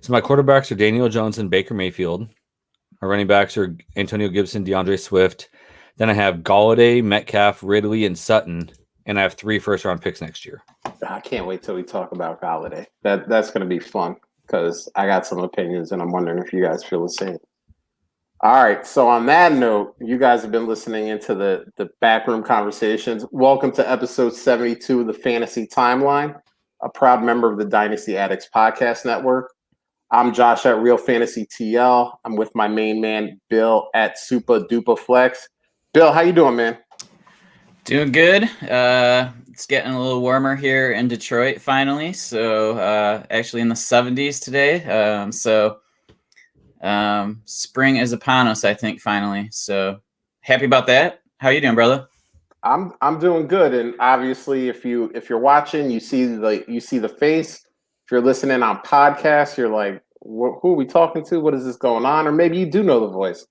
So my quarterbacks are Daniel Jones and Baker Mayfield. My running backs are Antonio Gibson, DeAndre Swift. Then I have Galladay, Metcalf, Ridley, and Sutton. And I have 3 first-round picks next year. I can't wait till we talk about Galladay. That's going to be fun because I got some opinions, and I'm wondering if you guys feel the same. All right. So on that note, you guys have been listening into the Backroom Conversations. Welcome to episode 72 of the Fantasy Timeline, a proud member of the Dynasty Addicts Podcast Network. I'm Josh at Real Fantasy TL. I'm with my main man, Bill at Super Duper Flex. Bill, how you doing, man? Doing good. It's getting a little warmer here in Detroit finally. So actually in the 70s today. Spring is upon us, I think, finally. So happy about that. How you doing, brother? I'm doing good. And obviously if you're watching, you see the face. If you're listening on podcasts, you're like, who are we talking to? What is this going on? Or maybe you do know the voice.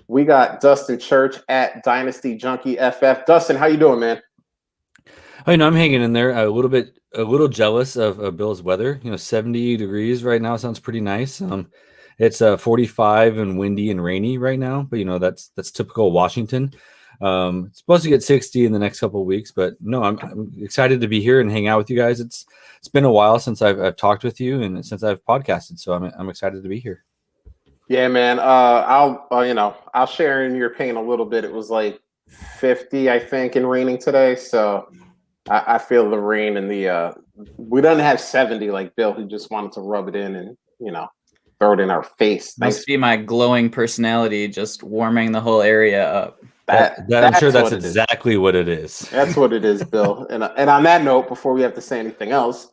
We got Dustin Church at Dynasty Junkie FF. Dustin, how you doing, man? I'm hanging in there. A little jealous of Bill's weather. 70 degrees right now sounds pretty nice. It's 45 and windy and rainy right now, but that's typical Washington. It's supposed to get 60 in the next couple of weeks, but no, I'm excited to be here and hang out with you guys. It's been a while since I've talked with you and since I've podcasted, so I'm excited to be here. Yeah, man. I'll share in your pain a little bit. It was like 50, I think, and raining today, so I feel the rain and we don't have 70 like Bill, who just wanted to rub it in and throw it in our face. Must be my glowing personality just warming the whole area up. I'm sure that's exactly what it is. That's what it is, Bill. And on that note, before we have to say anything else,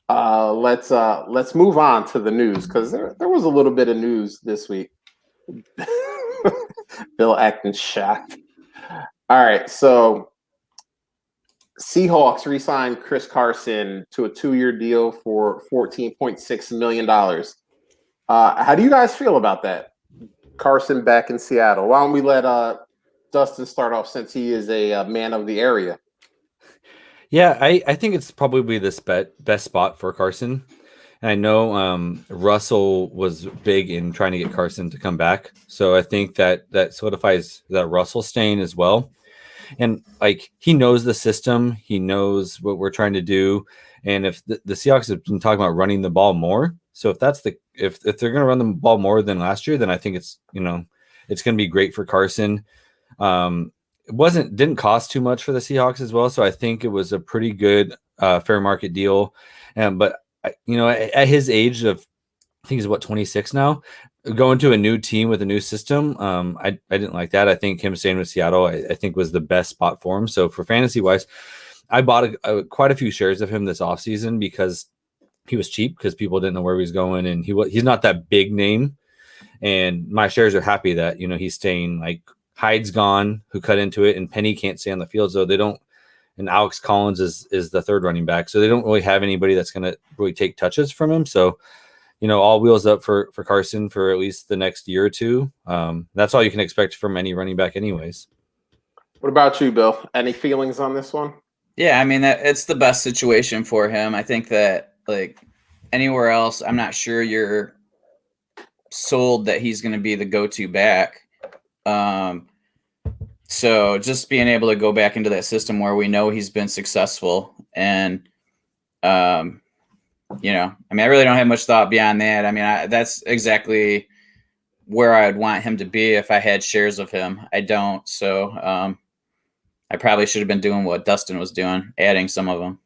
let's move on to the news because there was a little bit of news this week. Bill acting shocked. All right, so Seahawks re-signed Chris Carson to a 2-year deal for $14.6 million. How do you guys feel about that? Carson back in Seattle. Why don't we let Dustin start off since he is a man of the area? Yeah, I think it's probably the best spot for Carson. And I know Russell was big in trying to get Carson to come back. So I think that solidifies that Russell staying as well. And he knows the system, he knows what we're trying to do. And if the Seahawks have been talking about running the ball more, so if they're going to run the ball more than last year, then I think it's going to be great for Carson. It didn't cost too much for the Seahawks as well, so I think it was a pretty good fair market deal. But at his age of, I think he's 26 now, going to a new team with a new system, I didn't like that. I think him staying with Seattle, I think was the best spot for him. So for fantasy wise, I bought quite a few shares of him this offseason because he was cheap because people didn't know where he was going, and he's not that big name. And my shares are happy that he's staying. Hyde's gone, who cut into it, and Penny can't stay on the field, so they don't. And Alex Collins is the third running back, so they don't really have anybody that's going to really take touches from him. So, all wheels up for Carson for at least the next year or two. That's all you can expect from any running back, anyways. What about you, Bill? Any feelings on this one? Yeah, I mean it's the best situation for him. I think that anywhere else, I'm not sure you're sold that he's going to be the go-to back. So just being able to go back into that system where we know he's been successful and, I really don't have much thought beyond that. I mean, that's exactly where I would want him to be if I had shares of him. I don't. So, I probably should have been doing what Dustin was doing, adding some of them.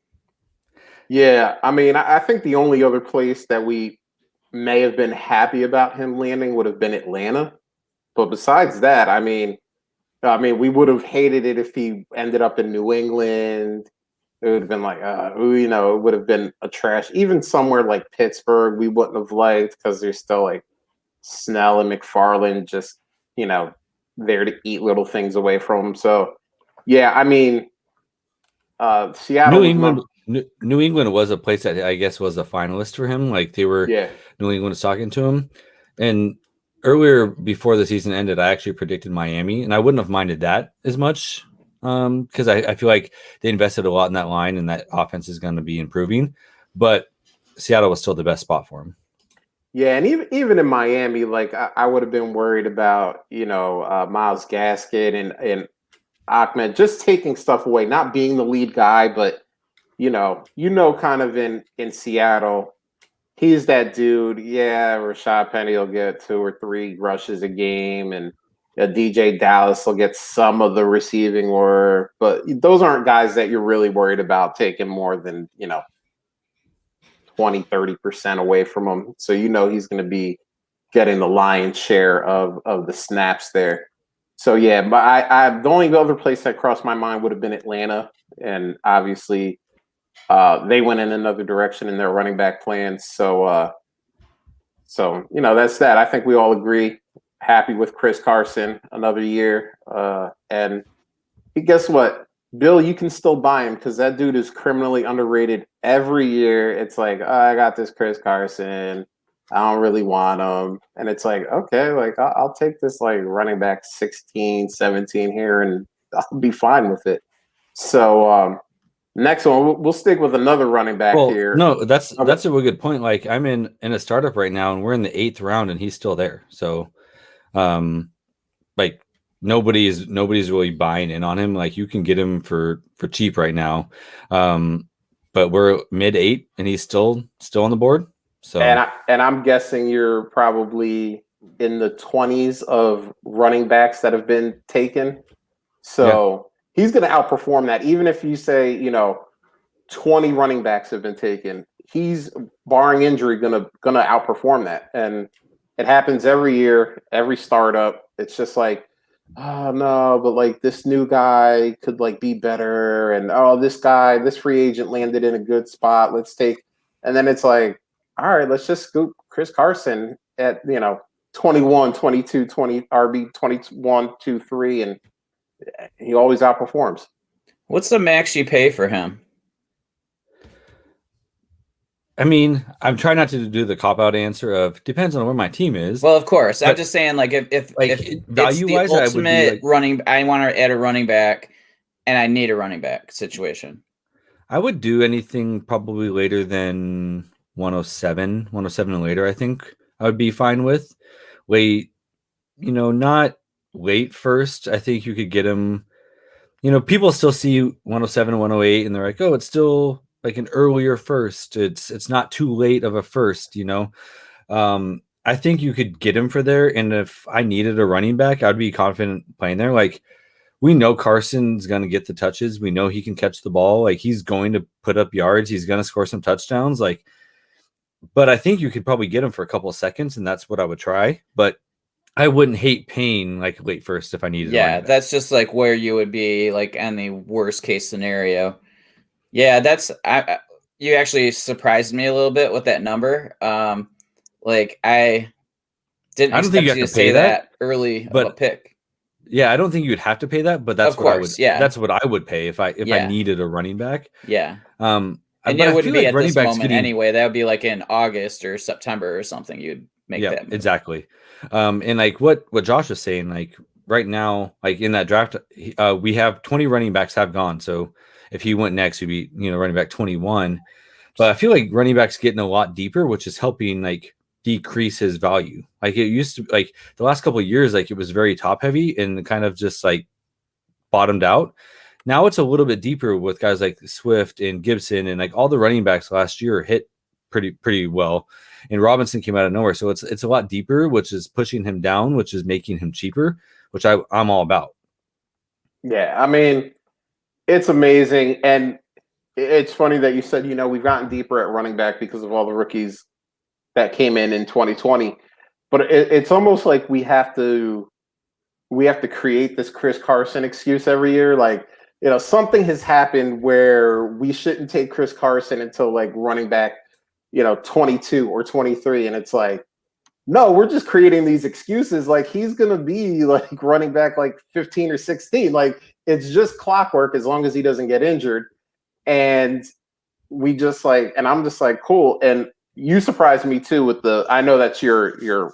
Yeah. I mean, I think the only other place that we may have been happy about him landing would have been Atlanta. But besides that, I mean, we would have hated it if he ended up in New England. It would have been like, it would have been a trash. Even somewhere like Pittsburgh, we wouldn't have liked because there's still Snell and McFarland just, there to eat little things away from him. So, yeah, I mean, Seattle. New England was a place that I guess was a finalist for him. New England was talking to him. And earlier before the season ended, I actually predicted Miami, and I wouldn't have minded that as much because I feel like they invested a lot in that line and that offense is going to be improving. But Seattle was still the best spot for him. Yeah, and even in Miami, like I would have been worried about, Miles Gaskin and Ahmed just taking stuff away, not being the lead guy, but kind of in Seattle, he's that dude. Yeah, Rashad Penny will get 2 or 3 rushes a game, and DJ Dallas will get some of the receiving work, but those aren't guys that you're really worried about taking more than 20-30% away from him. So he's going to be getting the lion's share of the snaps there. So yeah, but I the only other place that crossed my mind would have been Atlanta, and obviously they went in another direction in their running back plans. So that's that. I think we all agree. Happy with Chris Carson another year, and guess what? Bill, you can still buy him because that dude is criminally underrated every year. It's like, oh, I got this Chris Carson. I don't really want him. And it's like, okay, like I'll take this like running back 16, 17 here and I'll be fine with it. So next one, we'll stick with another running back here. No, that's a really good point. Like I'm in a startup right now and we're in the 8th round and he's still there. So like nobody's really buying in on him. Like you can get him for cheap right now. But we're mid-8 and he's still on the board. So and I'm guessing you're probably in the 20s of running backs that have been taken. So he's going to outperform that. Even if you say, 20 running backs have been taken, he's barring injury going to outperform that. And it happens every year, every startup. It's just like, oh no, but like this new guy could like be better. And oh, this free agent landed in a good spot. And then it's like, all right, let's just scoop Chris Carson at, 21, 22, 20 RB 21, 2, 3, and he always outperforms. What's the max you pay for him? I mean, I'm trying not to do the cop-out answer of depends on where my team is. Well, of course. I'm just saying, like, if value-wise, I would be like, running. I want to add a running back, and I need a running back situation. I would do anything probably later than 107 and later. I think I would be fine with. Late, not late first. I think you could get him. People still see 107 and 108, and they're like, oh, it's still like an earlier first. It's not too late of a first. I think you could get him for there. And if I needed a running back, I'd be confident playing there. Like we know Carson's going to get the touches. We know he can catch the ball. Like he's going to put up yards. He's going to score some touchdowns. Like, but I think you could probably get him for a couple of seconds, and that's what I would try. But I wouldn't hate paying like late first if I needed. Yeah, that's just like where you would be like in the worst case scenario. Yeah, you actually surprised me a little bit with that number. Like I didn't expect you to say that early of a pick. Yeah, I don't think you'd have to pay that, but that's that's what I would pay if I needed a running back. Yeah. And it wouldn't be at this moment anyway. That would be like in August or September or something. You'd make that move. Exactly. And like what Josh was saying, like right now, like in that draft, we have 20 running backs have gone. So if he went next, he'd be, running back 21. But I feel like running back's getting a lot deeper, which is helping like decrease his value. Like it used to, like the last couple of years, like it was very top heavy and kind of just like bottomed out. Now it's a little bit deeper with guys like Swift and Gibson, and like all the running backs last year hit pretty well. And Robinson came out of nowhere. So it's a lot deeper, which is pushing him down, which is making him cheaper, which I'm all about. Yeah, I mean, it's amazing. And it's funny that you said, we've gotten deeper at running back because of all the rookies that came in 2020. But it's almost like we have to create this Chris Carson excuse every year. Like, something has happened where we shouldn't take Chris Carson until like running back, 22 or 23. And it's like, no, we're just creating these excuses. Like he's going to be like running back like 15 or 16. Like it's just clockwork as long as he doesn't get injured. And we just like, and I'm just like, cool. And you surprised me too with I know that's your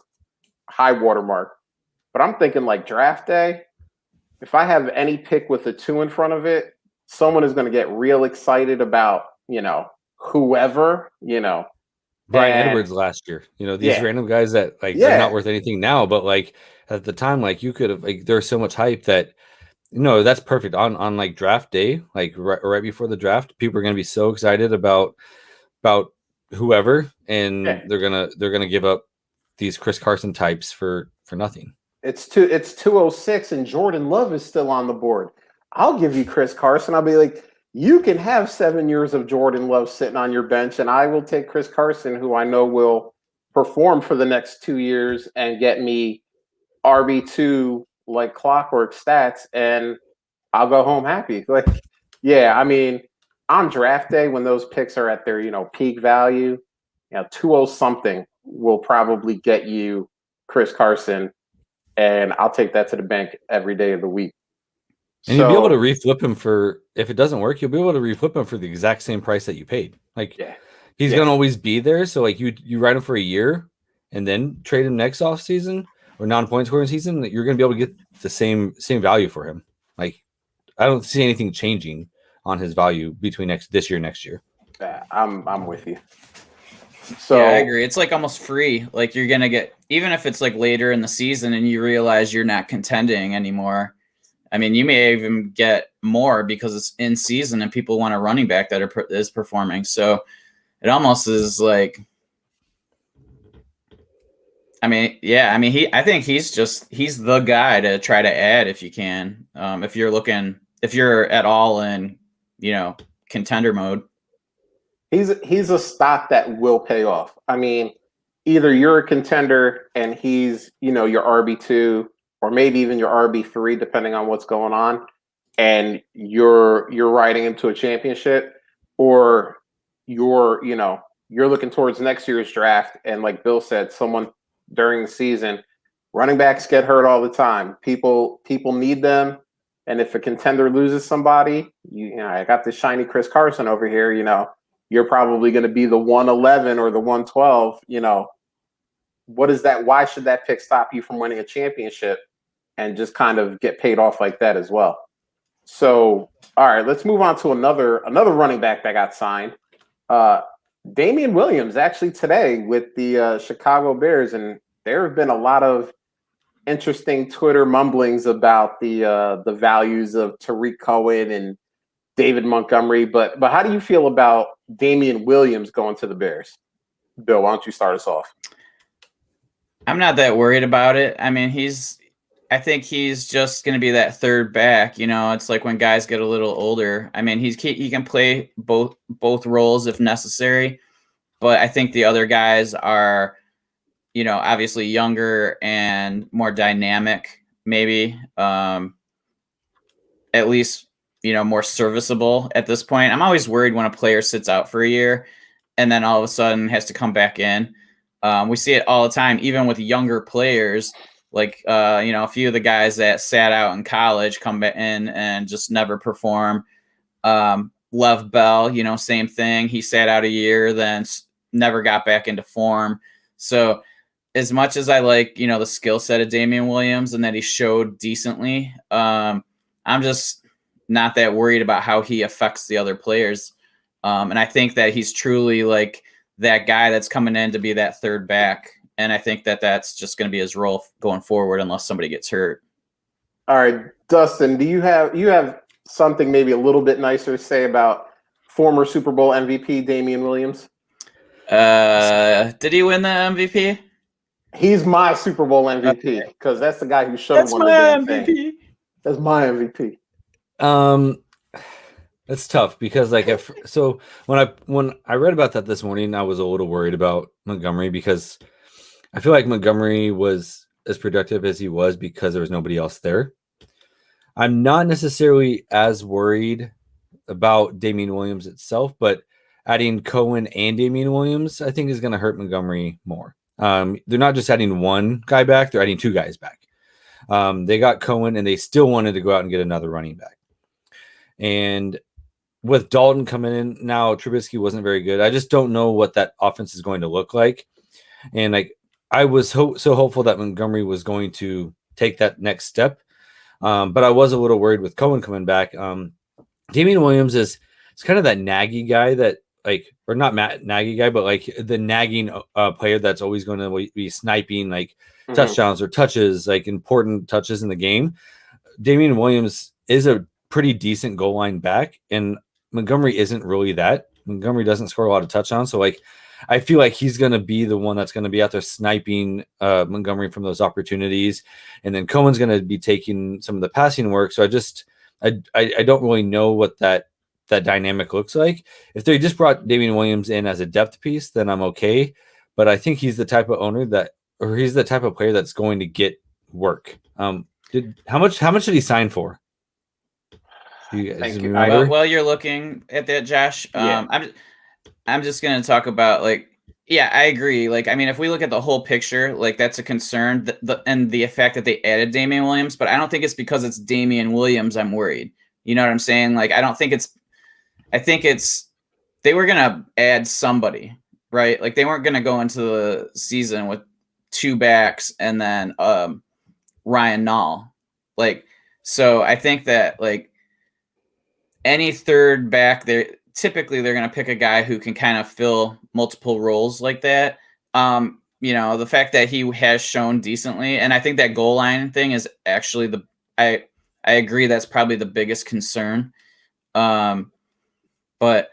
high watermark, but I'm thinking like draft day. If I have any pick with a 2 in front of it, someone is going to get real excited about, whoever, Brian And Edwards last year. These yeah, random guys that like they're not worth anything now, but like at the time, like you could have like there's so much hype that that's perfect on like draft day, like right before the draft. People are gonna be so excited about whoever, and yeah. they're gonna give up these Chris Carson types for nothing. It's 206 and Jordan Love is still on the board. I'll give you Chris Carson. I'll be like, you can have 7 years of Jordan Love sitting on your bench, and I will take Chris Carson, who I know will perform for the next 2 years and get me RB2 like clockwork stats, and I'll go home happy. Like, yeah, I mean, on draft day when those picks are at their peak value, 20 something will probably get you Chris Carson, and I'll take that to the bank every day of the week. And you'll be able to reflip him for, if it doesn't work, you'll be able to reflip him for the exact same price that you paid. Like, he's gonna always be there. So like you write him for a year and then trade him next off season or non-point scoring season, that you're gonna be able to get the same value for him. Like, I don't see anything changing on his value between this year, next year. Yeah, I'm with you. So yeah, I agree. It's like almost free. Like you're gonna get, even if it's like later in the season and you realize you're not contending anymore. I mean, you may even get more because it's in season and people want a running back that is performing. So it almost is like, I mean, yeah, I mean, I think he's the guy to try to add if you can, if you're at all in, contender mode. He's a stock that will pay off. I mean, either you're a contender and he's, your RB2 or maybe even your RB3, depending on what's going on, and you're riding into a championship, or you're looking towards next year's draft, and like Bill said, someone during the season, running backs get hurt all the time. People need them, and if a contender loses somebody, I got this shiny Chris Carson over here, you're probably going to be the 111 or the 112. What is that? Why should that pick stop you from winning a championship and just kind of get paid off like that as well? So, all right, let's move on to another running back that got signed. Damian Williams, actually today with the Chicago Bears, and there have been a lot of interesting Twitter mumblings about the values of Tariq Cohen and David Montgomery, but how do you feel about Damian Williams going to the Bears? Bill, why don't you start us off? I'm not that worried about it. I mean, I think he's just going to be that third back. It's like when guys get a little older. I mean, he can play both roles if necessary, but I think the other guys are, obviously younger and more dynamic, maybe, at least, more serviceable at this point. I'm always worried when a player sits out for a year and then all of a sudden has to come back in. We see it all the time, even with younger players, like, a few of the guys that sat out in college come back in and just never perform. Lev Bell, same thing. He sat out a year, then never got back into form. So as much as I like, the skill set of Damian Williams and that he showed decently, I'm just not that worried about how he affects the other players. And I think that he's truly like that guy that's coming in to be that third back. And I think that that's just going to be his role going forward unless somebody gets hurt. All right, Dustin, do you have something maybe a little bit nicer to say about former Super Bowl MVP Damian Williams? Did he win the MVP? He's my Super Bowl MVP because that's the guy who showed one of the damn thing. That's my MVP. That's tough because when I read about that this morning, I was a little worried about Montgomery because I feel like Montgomery was as productive as he was because there was nobody else there. I'm not necessarily as worried about Damian Williams itself, but adding Cohen and Damian Williams, I think, is going to hurt Montgomery more. They're not just adding one guy back, they're adding two guys back. They got Cohen and they still wanted to go out and get another running back. And with Dalton coming in now, Trubisky wasn't very good. I just don't know what that offense is going to look like. And like I was so hopeful that Montgomery was going to take that next step. But I was a little worried with Cohen coming back. Damian Williams is kind of that naggy guy that like or not Matt Nagy guy, but like the nagging player that's always going to be sniping like touchdowns or touches, like important touches in the game. Damian Williams is a pretty decent goal line back, and Montgomery isn't really that. Montgomery doesn't score a lot of touchdowns, so like I feel like he's going to be the one that's going to be out there sniping Montgomery from those opportunities, and then Cohen's going to be taking some of the passing work. So I don't really know what that dynamic looks like. If they just brought Damian Williams in as a depth piece, then I'm okay. But I think he's the type of he's the type of player that's going to get work. How much did he sign for? You guys remember? While you're looking at that, Josh, I'm just gonna talk about like, yeah, I agree. Like, I mean, if we look at the whole picture, like that's a concern. And the fact that they added Damian Williams, but I don't think it's because it's Damian Williams I'm worried. You know what I'm saying? Like, I think it's they were gonna add somebody, right? Like they weren't gonna go into the season with 2 backs and then Ryan Nall. Like, so I think that like any third back there, typically they're going to pick a guy who can kind of fill multiple roles like that. You know, the fact that he has shown decently, and I think that goal line thing is actually I agree that's probably the biggest concern. But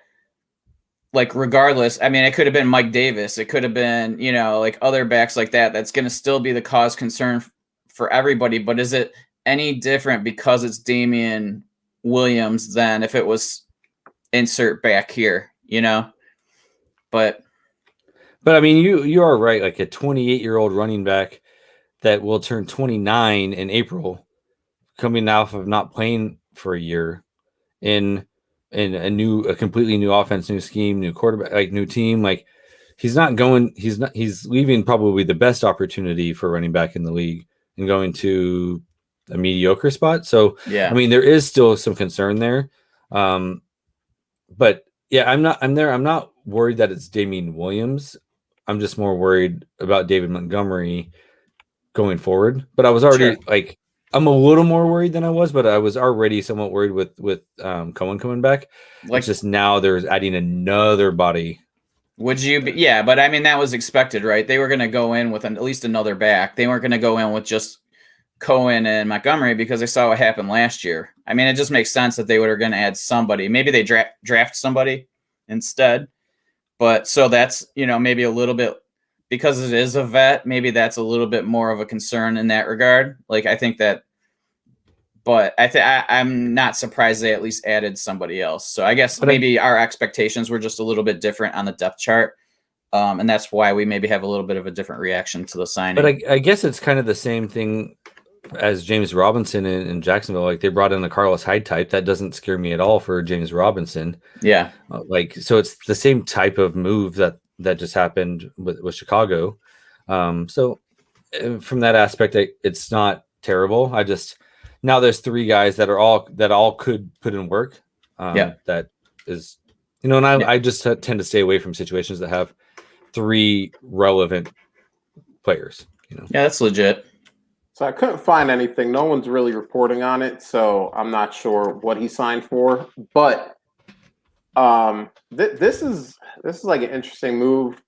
like regardless, I mean, it could have been Mike Davis. It could have been, you know, like other backs like that. That's going to still be the cause concern for everybody. But is it any different because it's Damian Williams than if it was insert back here, you know? But I mean, you are right. Like a 28-year-old running back that will turn 29 in April, coming off of not playing for a year in a completely new offense, new scheme, new quarterback, like new team. Like he's leaving probably the best opportunity for running back in the league and going to a mediocre spot. So yeah, I mean, there is still some concern there. But yeah, I'm not worried that it's Damian Williams. I'm just more worried about David Montgomery going forward. But I was already like, I'm a little more worried than I was, but I was already somewhat worried with Cohen coming back. Like, it's just now there's adding another body. Would you be? Yeah, but I mean that was expected, right? They were going to go in with at least another back. They weren't going to go in with just Cohen and Montgomery because they saw what happened last year. I mean, it just makes sense that they were going to add somebody. Maybe they draft somebody instead. But so that's, you know, maybe a little bit, because it is a vet, maybe that's a little bit more of a concern in that regard. Like, I think that, but I'm not surprised they at least added somebody else. So I guess maybe our expectations were just a little bit different on the depth chart. And that's why we maybe have a little bit of a different reaction to the signing. But I guess it's kind of the same thing as James Robinson in Jacksonville. Like they brought in a Carlos Hyde type. That doesn't scare me at all for James Robinson. Yeah. So it's the same type of move that just happened with Chicago. So from that aspect, it's not terrible. Now there's 3 guys that all could put in work. That is, you know, and I just tend to stay away from situations that have 3 relevant players, you know. Yeah, that's legit. So I couldn't find anything. No one's really reporting on it, so I'm not sure what he signed for. But this is like an interesting move.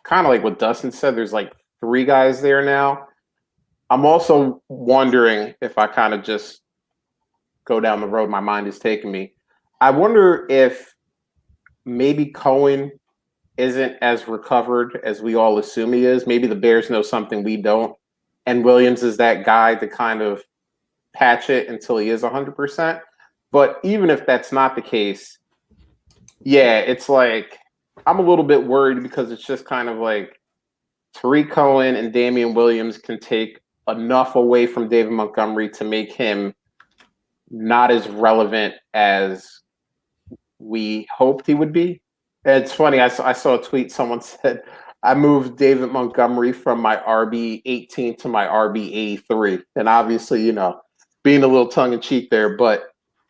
Kind of like what Dustin said. There's like 3 guys there now. I'm also wondering if I kind of just go down the road my mind is taking me. I wonder if maybe Cohen isn't as recovered as we all assume he is. Maybe the Bears know something we don't. And Williams is that guy to kind of patch it until he is 100%. But even if that's not the case, yeah, it's like I'm a little bit worried because it's just kind of like Tariq Cohen and Damian Williams can take enough away from David Montgomery to make him not as relevant as we hoped he would be. And it's funny, I saw a tweet, someone said, I moved David Montgomery from my RB 18 to my RB 83. And obviously, you know, being a little tongue in cheek there, but,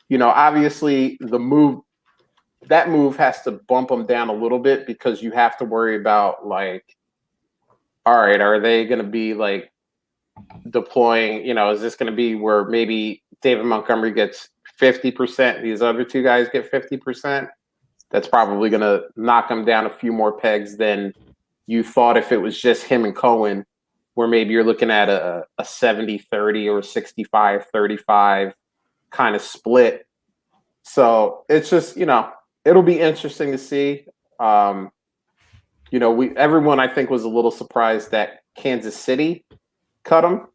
you know, obviously that move has to bump them down a little bit because you have to worry about like, all right, are they going to be like deploying, you know, is this going to be where maybe David Montgomery gets 50%, these other 2 guys get 50%? that's probably going to knock him down a few more pegs than you thought if it was just him and Cohen, where maybe you're looking at a 70-30 or 65-35 kind of split. So it's just, it'll be interesting to see. Everyone I think was a little surprised that Kansas City cut him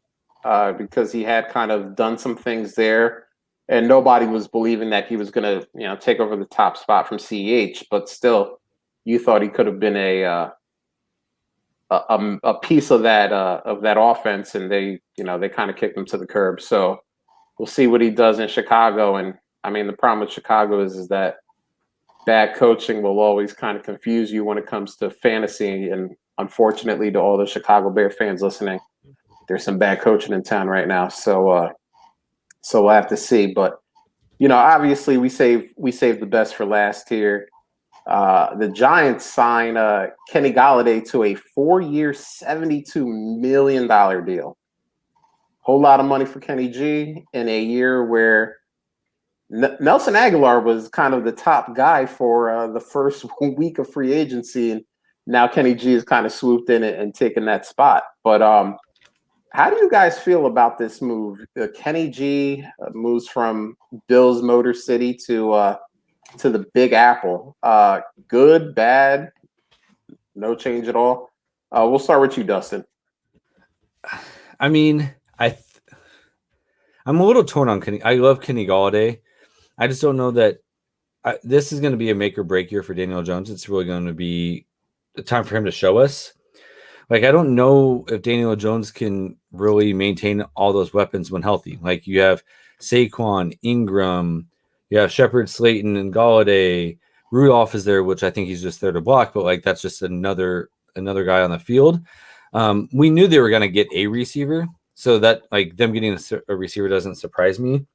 because he had kind of done some things there, and nobody was believing that he was going to, take over the top spot from CEH. But still, you thought he could have been a piece of that offense, and they kind of kicked him to the curb. So we'll see what he does in Chicago. And I mean, the problem with Chicago is that bad coaching will always kind of confuse you when it comes to fantasy. And unfortunately, to all the Chicago Bear fans listening, there's some bad coaching in town right now. So we'll have to see. But obviously, we saved the best for last here. The Giants sign Kenny Golladay to a 4-year, $72 million deal. Whole lot of money for Kenny G in a year where Nelson Aguilar was kind of the top guy for the first week of free agency, and now Kenny G has kind of swooped in and taken that spot. But how do you guys feel about this move? Kenny G moves from Bill's Motor City to the Big Apple. Good, bad, no change at all. We'll start with you, Dustin. I mean, I'm a little torn on Kenny. I love Kenny Golladay. I just don't know that this is going to be a make or break year for Daniel Jones. It's really going to be the time for him to show us. Like, I don't know if Daniel Jones can really maintain all those weapons when healthy. Like, you have Saquon, Ingram, you have Shepard, Slayton, and Golladay. Rudolph is there, which I think he's just there to block, but like that's just another guy on the field. We knew they were going to get a receiver, so that like them getting a receiver doesn't surprise me.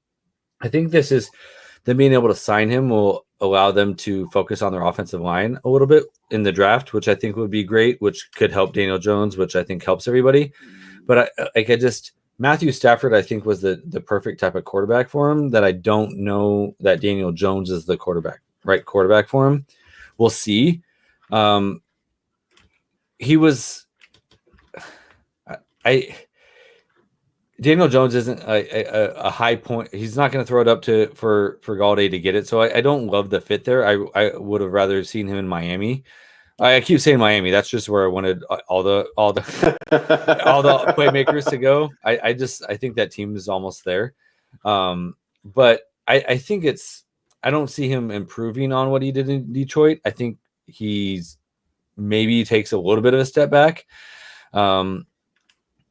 I think this is them being able to sign him will allow them to focus on their offensive line a little bit in the draft, which I think would be great, which could help Daniel Jones, which I think helps everybody. But Matthew Stafford, I think, was the perfect type of quarterback for him. That I don't know that Daniel Jones is the right quarterback for him. We'll see. Daniel Jones isn't a high point. He's not going to throw it up for Golladay to get it. So I don't love the fit there. I would have rather seen him in Miami. I keep saying Miami. That's just where I wanted all the playmakers to go. I think that team is almost there. But I think I don't see him improving on what he did in Detroit. I think maybe takes a little bit of a step back.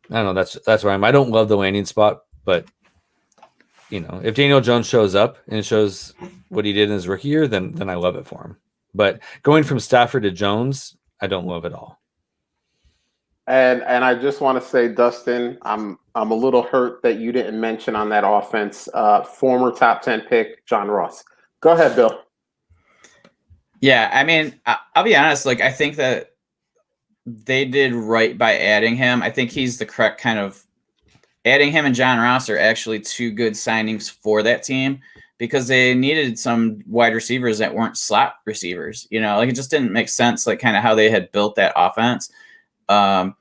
I don't know. That's where I'm. I don't love the landing spot, but if Daniel Jones shows up and shows what he did in his rookie year, then I love it for him. But going from Stafford to Jones, I don't love it all. And I just want to say, Dustin, I'm a little hurt that you didn't mention on that offense former top 10 pick John Ross. Go ahead, Bill. Yeah, I mean, I'll be honest. Like, I think that they did right by adding him. I think he's the correct kind of adding him, and John Ross are actually two good signings for that team because they needed some wide receivers that weren't slot receivers. Like it just didn't make sense, like kind of how they had built that offense. But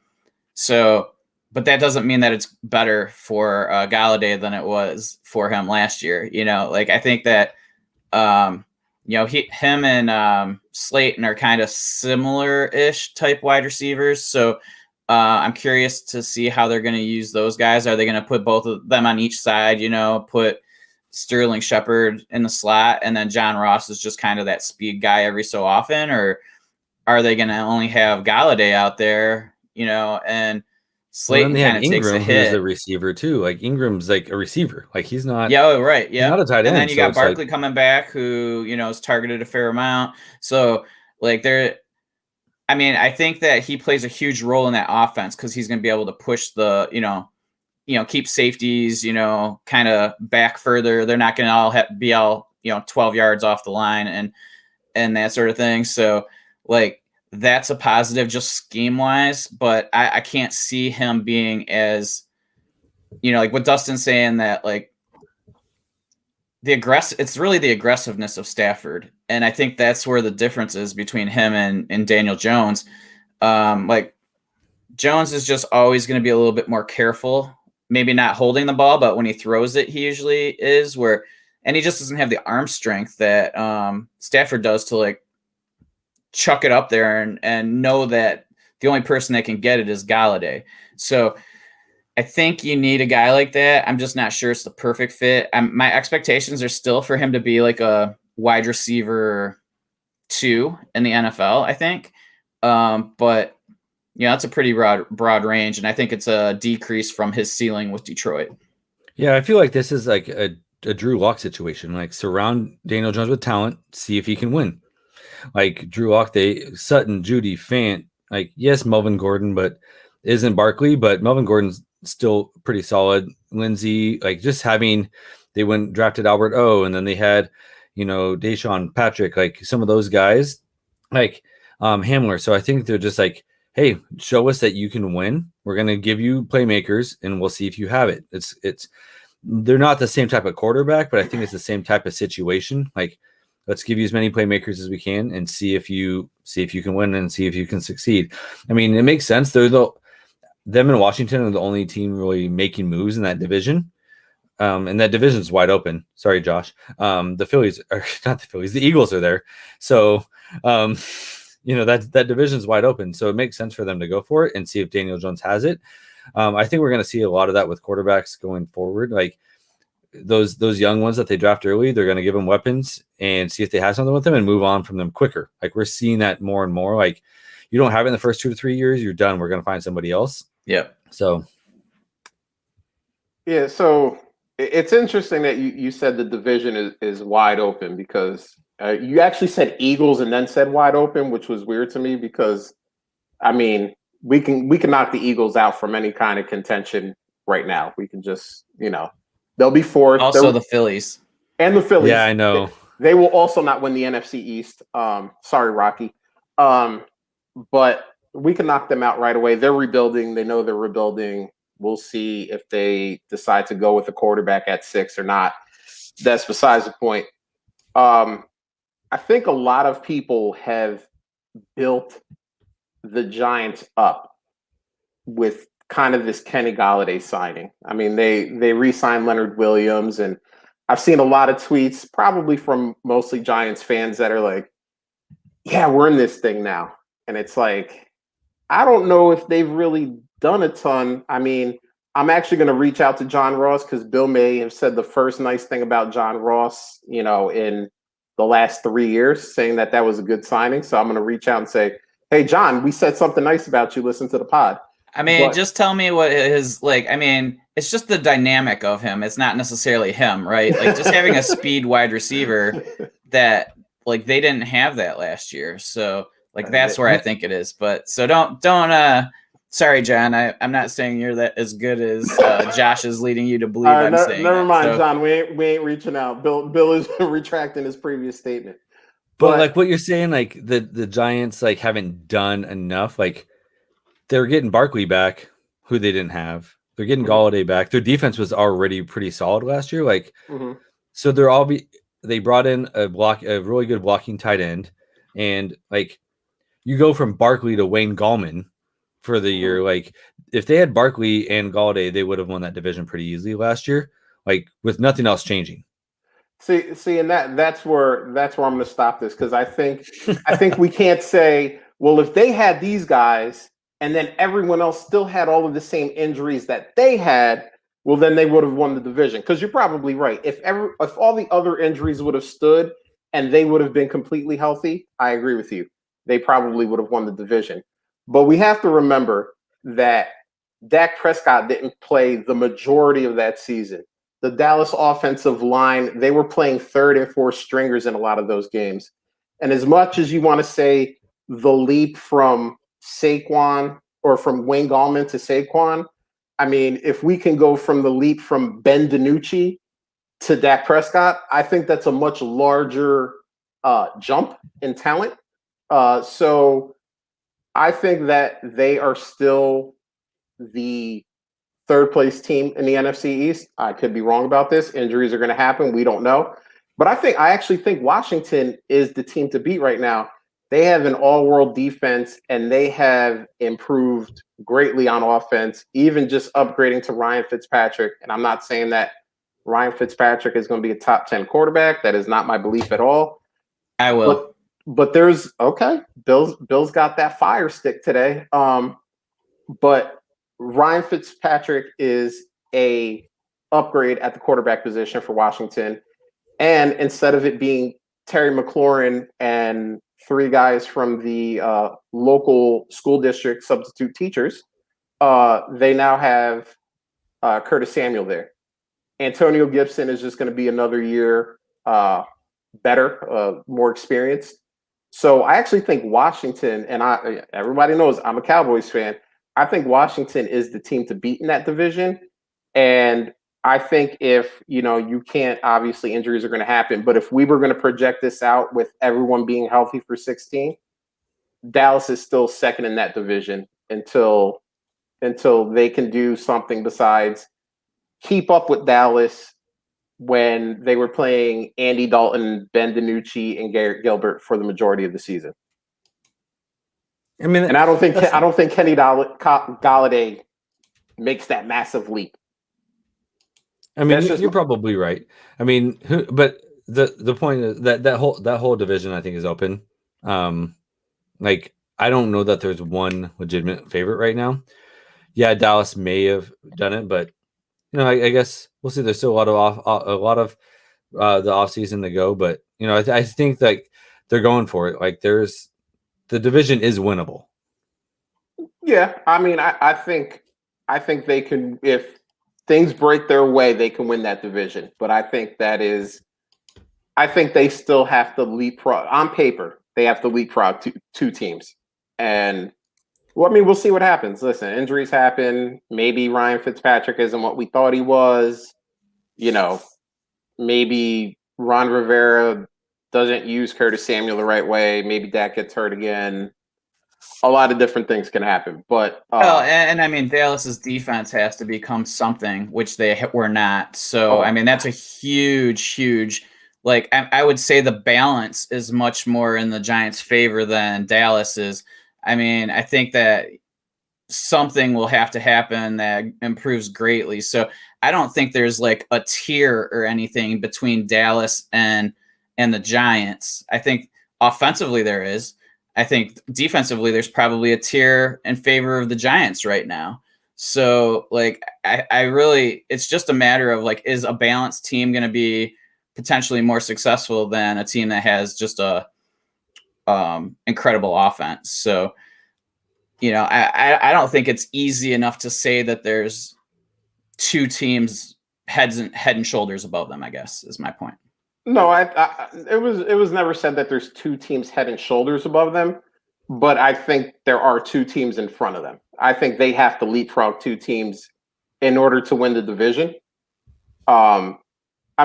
that doesn't mean that it's better for Golladay than it was for him last year. Like I think that, him and Slayton are kind of similar-ish type wide receivers. So I'm curious to see how they're going to use those guys. Are they going to put both of them on each side, put Sterling Shepard in the slot, and then John Ross is just kind of that speed guy every so often? Or are they going to only have Golladay out there, and Slayton kind of takes a hit? Who's a receiver too. Like Ingram's like a receiver. Like he's not. Yeah, right. Yeah, not a tight end. And then you got Barkley coming back, who is targeted a fair amount. So like I think that he plays a huge role in that offense because he's going to be able to push the keep safeties kind of back further. They're not going to be 12 yards off the line and that sort of thing. So like. That's a positive just scheme wise, but I can't see him being as, like what Dustin's saying, that like it's really the aggressiveness of Stafford. And I think that's where the difference is between him and Daniel Jones. Like Jones is just always going to be a little bit more careful, maybe not holding the ball, but when he throws it, he usually is and he just doesn't have the arm strength that Stafford does to like chuck it up there and know that the only person that can get it is Galladay. So I think you need a guy like that. I'm just not sure it's the perfect fit. My expectations are still for him to be like a wide receiver 2 in the NFL, I think. But yeah, that's a pretty broad range, and I think it's a decrease from his ceiling with Detroit. Yeah, I feel like this is like a Drew Lock situation. Like surround Daniel Jones with talent, see if he can win. Like Drew Lock, Sutton, Judy, Fant, like yes, Melvin Gordon, but isn't Barkley, but Melvin Gordon's still pretty solid. Lindsey, like just having they went drafted Albert O, and then they had, Deshaun Patrick, like some of those guys, like Hamler. So I think they're just like, hey, show us that you can win. We're gonna give you playmakers, and we'll see if you have it. It's they're not the same type of quarterback, but I think it's the same type of situation. Like, let's give you as many playmakers as we can and see if you can win and see if you can succeed. I mean, it makes sense. Them in Washington are the only team really making moves in that division. And that division is wide open. Sorry, Josh. The Phillies are not the Phillies. The Eagles are there. So, that division's wide open. So it makes sense for them to go for it and see if Daniel Jones has it. I think we're going to see a lot of that with quarterbacks going forward. Like those young ones that they draft early, they're going to give them weapons and see if they have something with them and move on from them quicker. Like we're seeing that more and more. Like you don't have it in the first 2 to 3 years, you're done. We're going to find somebody else. Yep. So. Yeah. So it's interesting that you said the division is wide open because you actually said Eagles and then said wide open, which was weird to me because, I mean, we can knock the Eagles out from any kind of contention right now. We can just, they'll be fourth. Also the Phillies. And the Phillies. Yeah, I know. They will also not win the NFC East. Sorry, Rocky. But we can knock them out right away. They're rebuilding. They know they're rebuilding. We'll see if they decide to go with a quarterback at 6 or not. That's besides the point. I think a lot of people have built the Giants up with kind of this Kenny Galladay signing. I mean, they re-signed Leonard Williams, and I've seen a lot of tweets, probably from mostly Giants fans, that are like, yeah, we're in this thing now. And it's like, I don't know if they've really done a ton. I mean, I'm actually going to reach out to John Ross because Bill may have said the first nice thing about John Ross, in the last 3 years, saying that was a good signing. So I'm going to reach out and say, hey, John, we said something nice about you. Listen to the pod. I mean, just tell me what his, like, I mean, it's just the dynamic of him. It's not necessarily him, right? Like just having a speed wide receiver that, like, they didn't have that last year. So, like, that's where I think it is. But so don't sorry, John. I'm not saying you're that as good as Josh is leading you to believe I'm saying. Never mind, so. John. We ain't reaching out. Bill is retracting his previous statement. But like what you're saying, like the Giants like haven't done enough. Like they're getting Barkley back, who they didn't have. They're getting Galladay back. Their defense was already pretty solid last year. Like, so they brought in a really good blocking tight end, and like you go from Barkley to Wayne Gallman for the year. Like if they had Barkley and Galladay, they would have won that division pretty easily last year. Like with nothing else changing. See, and that's where I'm going to stop this because I think we can't say, well, if they had these guys and then everyone else still had all of the same injuries that they had, well, then they would have won the division. Because you're probably right. If all the other injuries would have stood and they would have been completely healthy, I agree with you. They probably would have won the division. But we have to remember that Dak Prescott didn't play the majority of that season. The Dallas offensive line, they were playing third and fourth stringers in a lot of those games. And as much as you want to say the leap from Saquon or from Wayne Gallman to Saquon, I mean, if we can go from the leap from Ben DiNucci to Dak Prescott, I think that's a much larger jump in talent. So I think that they are still the third place team in the NFC East. I could be wrong about this. Injuries are going to happen. We don't know. But I actually think Washington is the team to beat right now. They have an all-world defense, and they have improved greatly on offense, even just upgrading to Ryan Fitzpatrick. And I'm not saying that Ryan Fitzpatrick is going to be a top 10 quarterback. That is not my belief at all. I will. But there's okay. Bill's got that fire stick today. But Ryan Fitzpatrick is a upgrade at the quarterback position for Washington. And instead of it being Terry McLaurin and three guys from the local school district substitute teachers, they now have Curtis Samuel there. Antonio Gibson is just going to be another year better, more experienced. So I actually think Washington, and everybody knows I'm a Cowboys fan. I think Washington is the team to beat in that division. And I think if, you can't, obviously injuries are going to happen, but if we were going to project this out with everyone being healthy for 16, Dallas is still second in that division until they can do something besides keep up with Dallas when they were playing Andy Dalton, Ben DiNucci, and Garrett Gilbert for the majority of the season. I mean, and I don't think Kenny Golladay makes that massive leap. I mean, you're probably right. I mean, but the point is that whole division I think is open. Like I don't know that there's one legitimate favorite right now. Yeah, Dallas may have done it, but I guess we'll see. There's still a lot of the offseason to go, but I think like they're going for it. Like the division is winnable. Yeah, I mean, I think they can, if things break their way, they can win that division. But I think they still have to leapfrog. On paper, they have to leapfrog two teams. And well, I mean, we'll see what happens. Listen, injuries happen. Maybe Ryan Fitzpatrick isn't what we thought he was. Maybe Ron Rivera doesn't use Curtis Samuel the right way. Maybe Dak gets hurt again. A lot of different things can happen. But and I mean, Dallas's defense has to become something, which they were not. So I mean, that's a huge. Like I would say the balance is much more in the Giants' favor than Dallas's. I mean, I think that something will have to happen that improves greatly. So I don't think there's like a tier or anything between Dallas and the Giants. I think offensively there is. I think defensively there's probably a tier in favor of the Giants right now. So like I really, it's just a matter of like, is a balanced team going to be potentially more successful than a team that has just a incredible offense? So I don't think it's easy enough to say that there's two teams head and shoulders above them, I guess is my point. No, it was never said that there's two teams head and shoulders above them, but I think there are two teams in front of them. I think they have to leapfrog two teams in order to win the division. I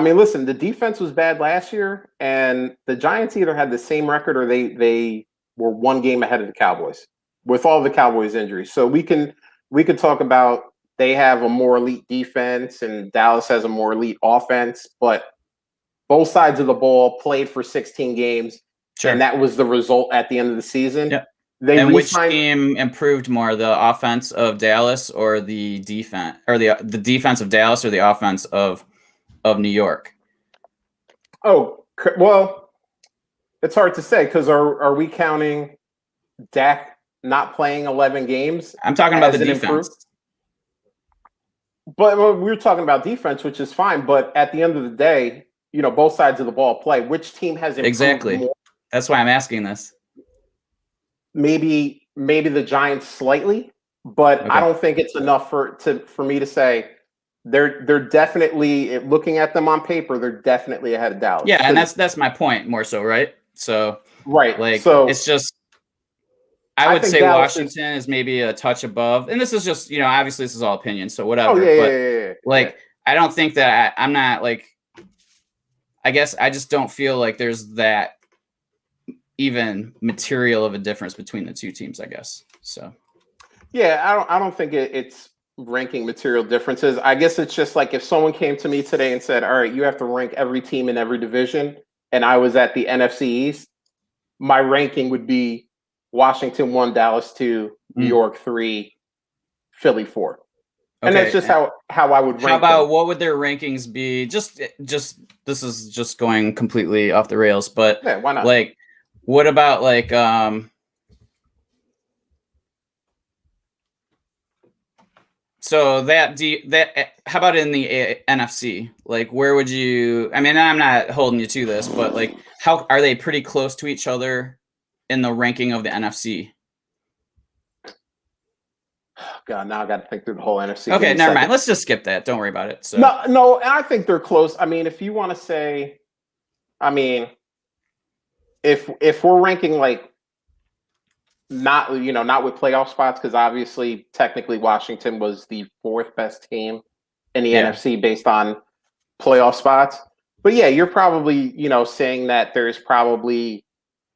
mean, listen, the defense was bad last year, and the Giants either had the same record or they were one game ahead of the Cowboys with all the Cowboys injuries. So we can talk about they have a more elite defense and Dallas has a more elite offense, but both sides of the ball played for 16 games, sure. And that was the result at the end of the season. Yep. And which team improved more, the offense of Dallas or the defense, or the defense of Dallas or the offense of New York? Oh, well, it's hard to say because are we counting Dak not playing 11 games? I'm talking about the defense. Improved? But we're talking about defense, which is fine. But at the end of the day, both sides of the ball play. Which team has improved exactly more? That's why I'm asking this. Maybe the Giants slightly, but okay. I don't think it's enough for me to say they're definitely, looking at them on paper, they're definitely ahead of Dallas. Yeah, and that's my point more so, right? So right, like so it's just I would say Dallas Washington is maybe a touch above, and this is just obviously this is all opinion, so whatever. Oh yeah, like I don't think that I'm not like. I guess I just don't feel like there's that even material of a difference between the two teams, I guess. So, yeah, I don't think it's ranking material differences. I guess it's just like if someone came to me today and said, all right, you have to rank every team in every division, and I was at the NFC East, my ranking would be Washington 1, Dallas 2, New York 3, Philly 4. And that's just how I would rank How about them. what would their rankings be? Just this is just going completely off the rails, but yeah, why not? Like, what about like so that how about in the NFC? Like, where would you? I mean, I'm not holding you to this, but like, how are they pretty close to each other in the ranking of the NFC? God, now I got to think through the whole NFC. Okay, never mind. Let's just skip that. Don't worry about it. So no, and I think they're close. I mean, if you want to say, I mean, if we're ranking like not with playoff spots, because obviously technically Washington was the 4th best team in the NFC based on playoff spots. But yeah, you're probably saying that there's probably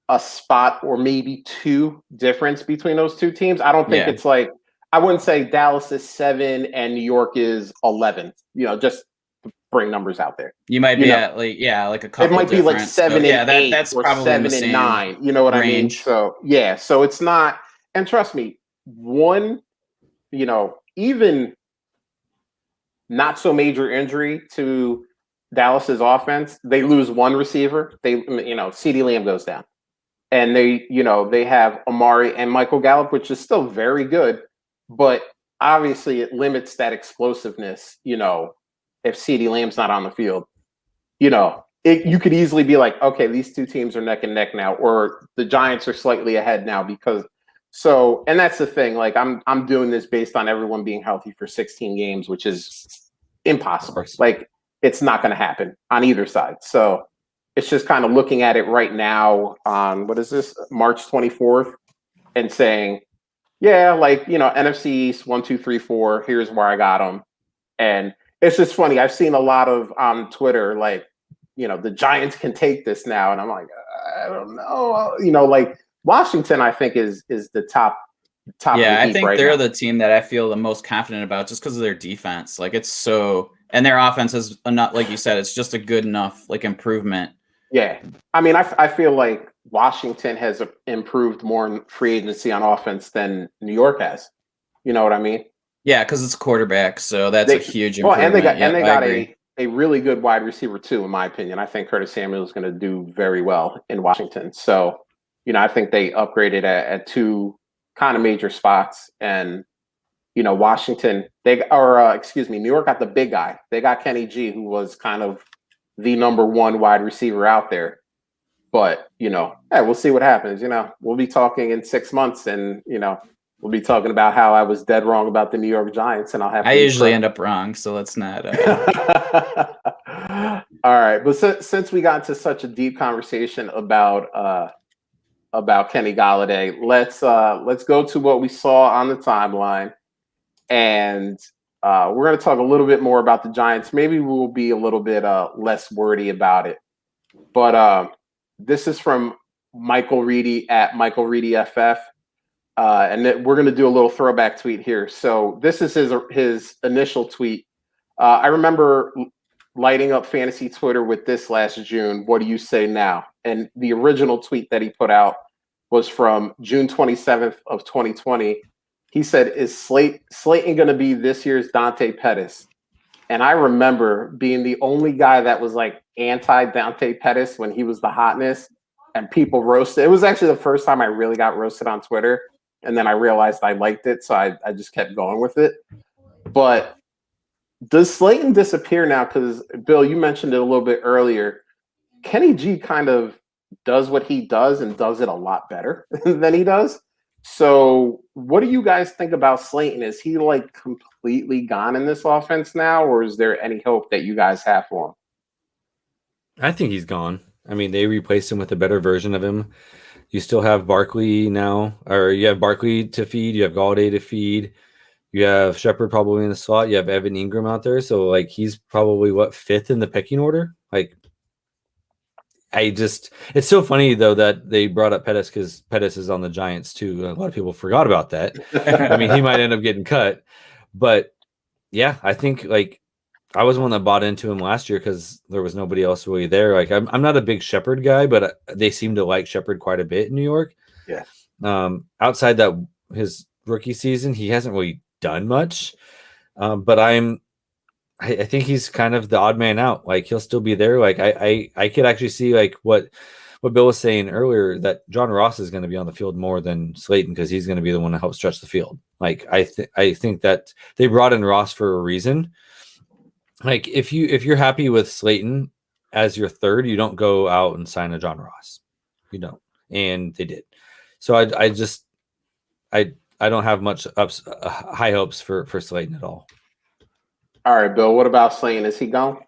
a spot or maybe 2 difference between those 2 teams. I don't think it's like, I wouldn't say Dallas is 7 and New York is 11. Just bring numbers out there. You might be at like a couple. It might be like 7 and 8, that's or probably 7 and 9. You know what I mean? So yeah, so it's not. And trust me, one, even not so major injury to Dallas's offense, they lose one receiver. CeeDee Lamb goes down, and they have Amari and Michael Gallup, which is still very good, but obviously it limits that explosiveness. If CeeDee Lamb's not on the field, you could easily be like, okay, these 2 teams are neck and neck now, or the Giants are slightly ahead now and that's the thing. Like I'm doing this based on everyone being healthy for 16 games, which is impossible. Like it's not going to happen on either side. So it's just kind of looking at it right now on what is this, March 24th, and saying, yeah, like NFC East 1, 2, 3, 4. Here's where I got them, and it's just funny. I've seen a lot of on Twitter, like, the Giants can take this now. And I'm like, I don't know. Like Washington, I think is the top. Yeah, I think they're the team that I feel the most confident about just because of their defense. Like and their offense is not, like you said, it's just a good enough like improvement. Yeah. I mean, I feel like Washington has improved more in free agency on offense than New York has. You know what I mean? Yeah, because it's a quarterback, so that's a huge improvement. Well, and they got a really good wide receiver too, in my opinion. I think Curtis Samuel is going to do very well in Washington. So, I think they upgraded at 2 kind of major spots, and Washington, New York got the big guy. They got Kenny G, who was kind of the number 1 wide receiver out there. But we'll see what happens. We'll be talking in 6 months, and we'll be talking about how I was dead wrong about the New York Giants, and I usually end up wrong, so let's not. All right, but since we got into such a deep conversation about Kenny Golladay, let's go to what we saw on the timeline, and we're going to talk a little bit more about the Giants. Maybe we'll be a little bit less wordy about it, but this is from Michael Reedy at Michael Reedy FF. And we're going to do a little throwback tweet here. So this is his initial tweet. I remember lighting up fantasy Twitter with this last June. What do you say now? And the original tweet that he put out was from June 27th of 2020. He said, is Slayton going to be this year's Dante Pettis? And I remember being the only guy that was like anti-Dante Pettis when he was the hotness, and people roasted. It was actually the first time I really got roasted on Twitter. And then I realized I liked it, so I just kept going with it. But does Slayton disappear now? Because, Bill, you mentioned it a little bit earlier. Kenny G kind of does what he does and does it a lot better than he does. So what do you guys think about Slayton? Is he like completely gone in this offense now, or is there any hope that you guys have for him? I think he's gone. I mean, they replaced him with a better version of him. You still have Barkley now, or you have Barkley to feed. You have Galladay to feed. You have Shepard probably in the slot. You have Evan Ingram out there. So, like, he's probably, 5th in the pecking order? Like, it's so funny, though, that they brought up Pettis because Pettis is on the Giants, too. A lot of people forgot about that. I mean, he might end up getting cut. But yeah, I think like I was one that bought into him last year because there was nobody else really there. Like I'm not a big Shepherd guy, but they seem to like Shepherd quite a bit in New York. Yeah. Outside that his rookie season, he hasn't really done much. But I think he's kind of the odd man out. Like he'll still be there. Like I could actually see like what Bill was saying earlier, that John Ross is going to be on the field more than Slayton because he's going to be the one to help stretch the field. Like I think that they brought in Ross for a reason. Like if you're happy with Slayton as your third, you don't go out and sign a John Ross. You don't, and they did. So I don't have much high hopes for Slayton at all. All right, Bill. What about Slayton? Is he gone?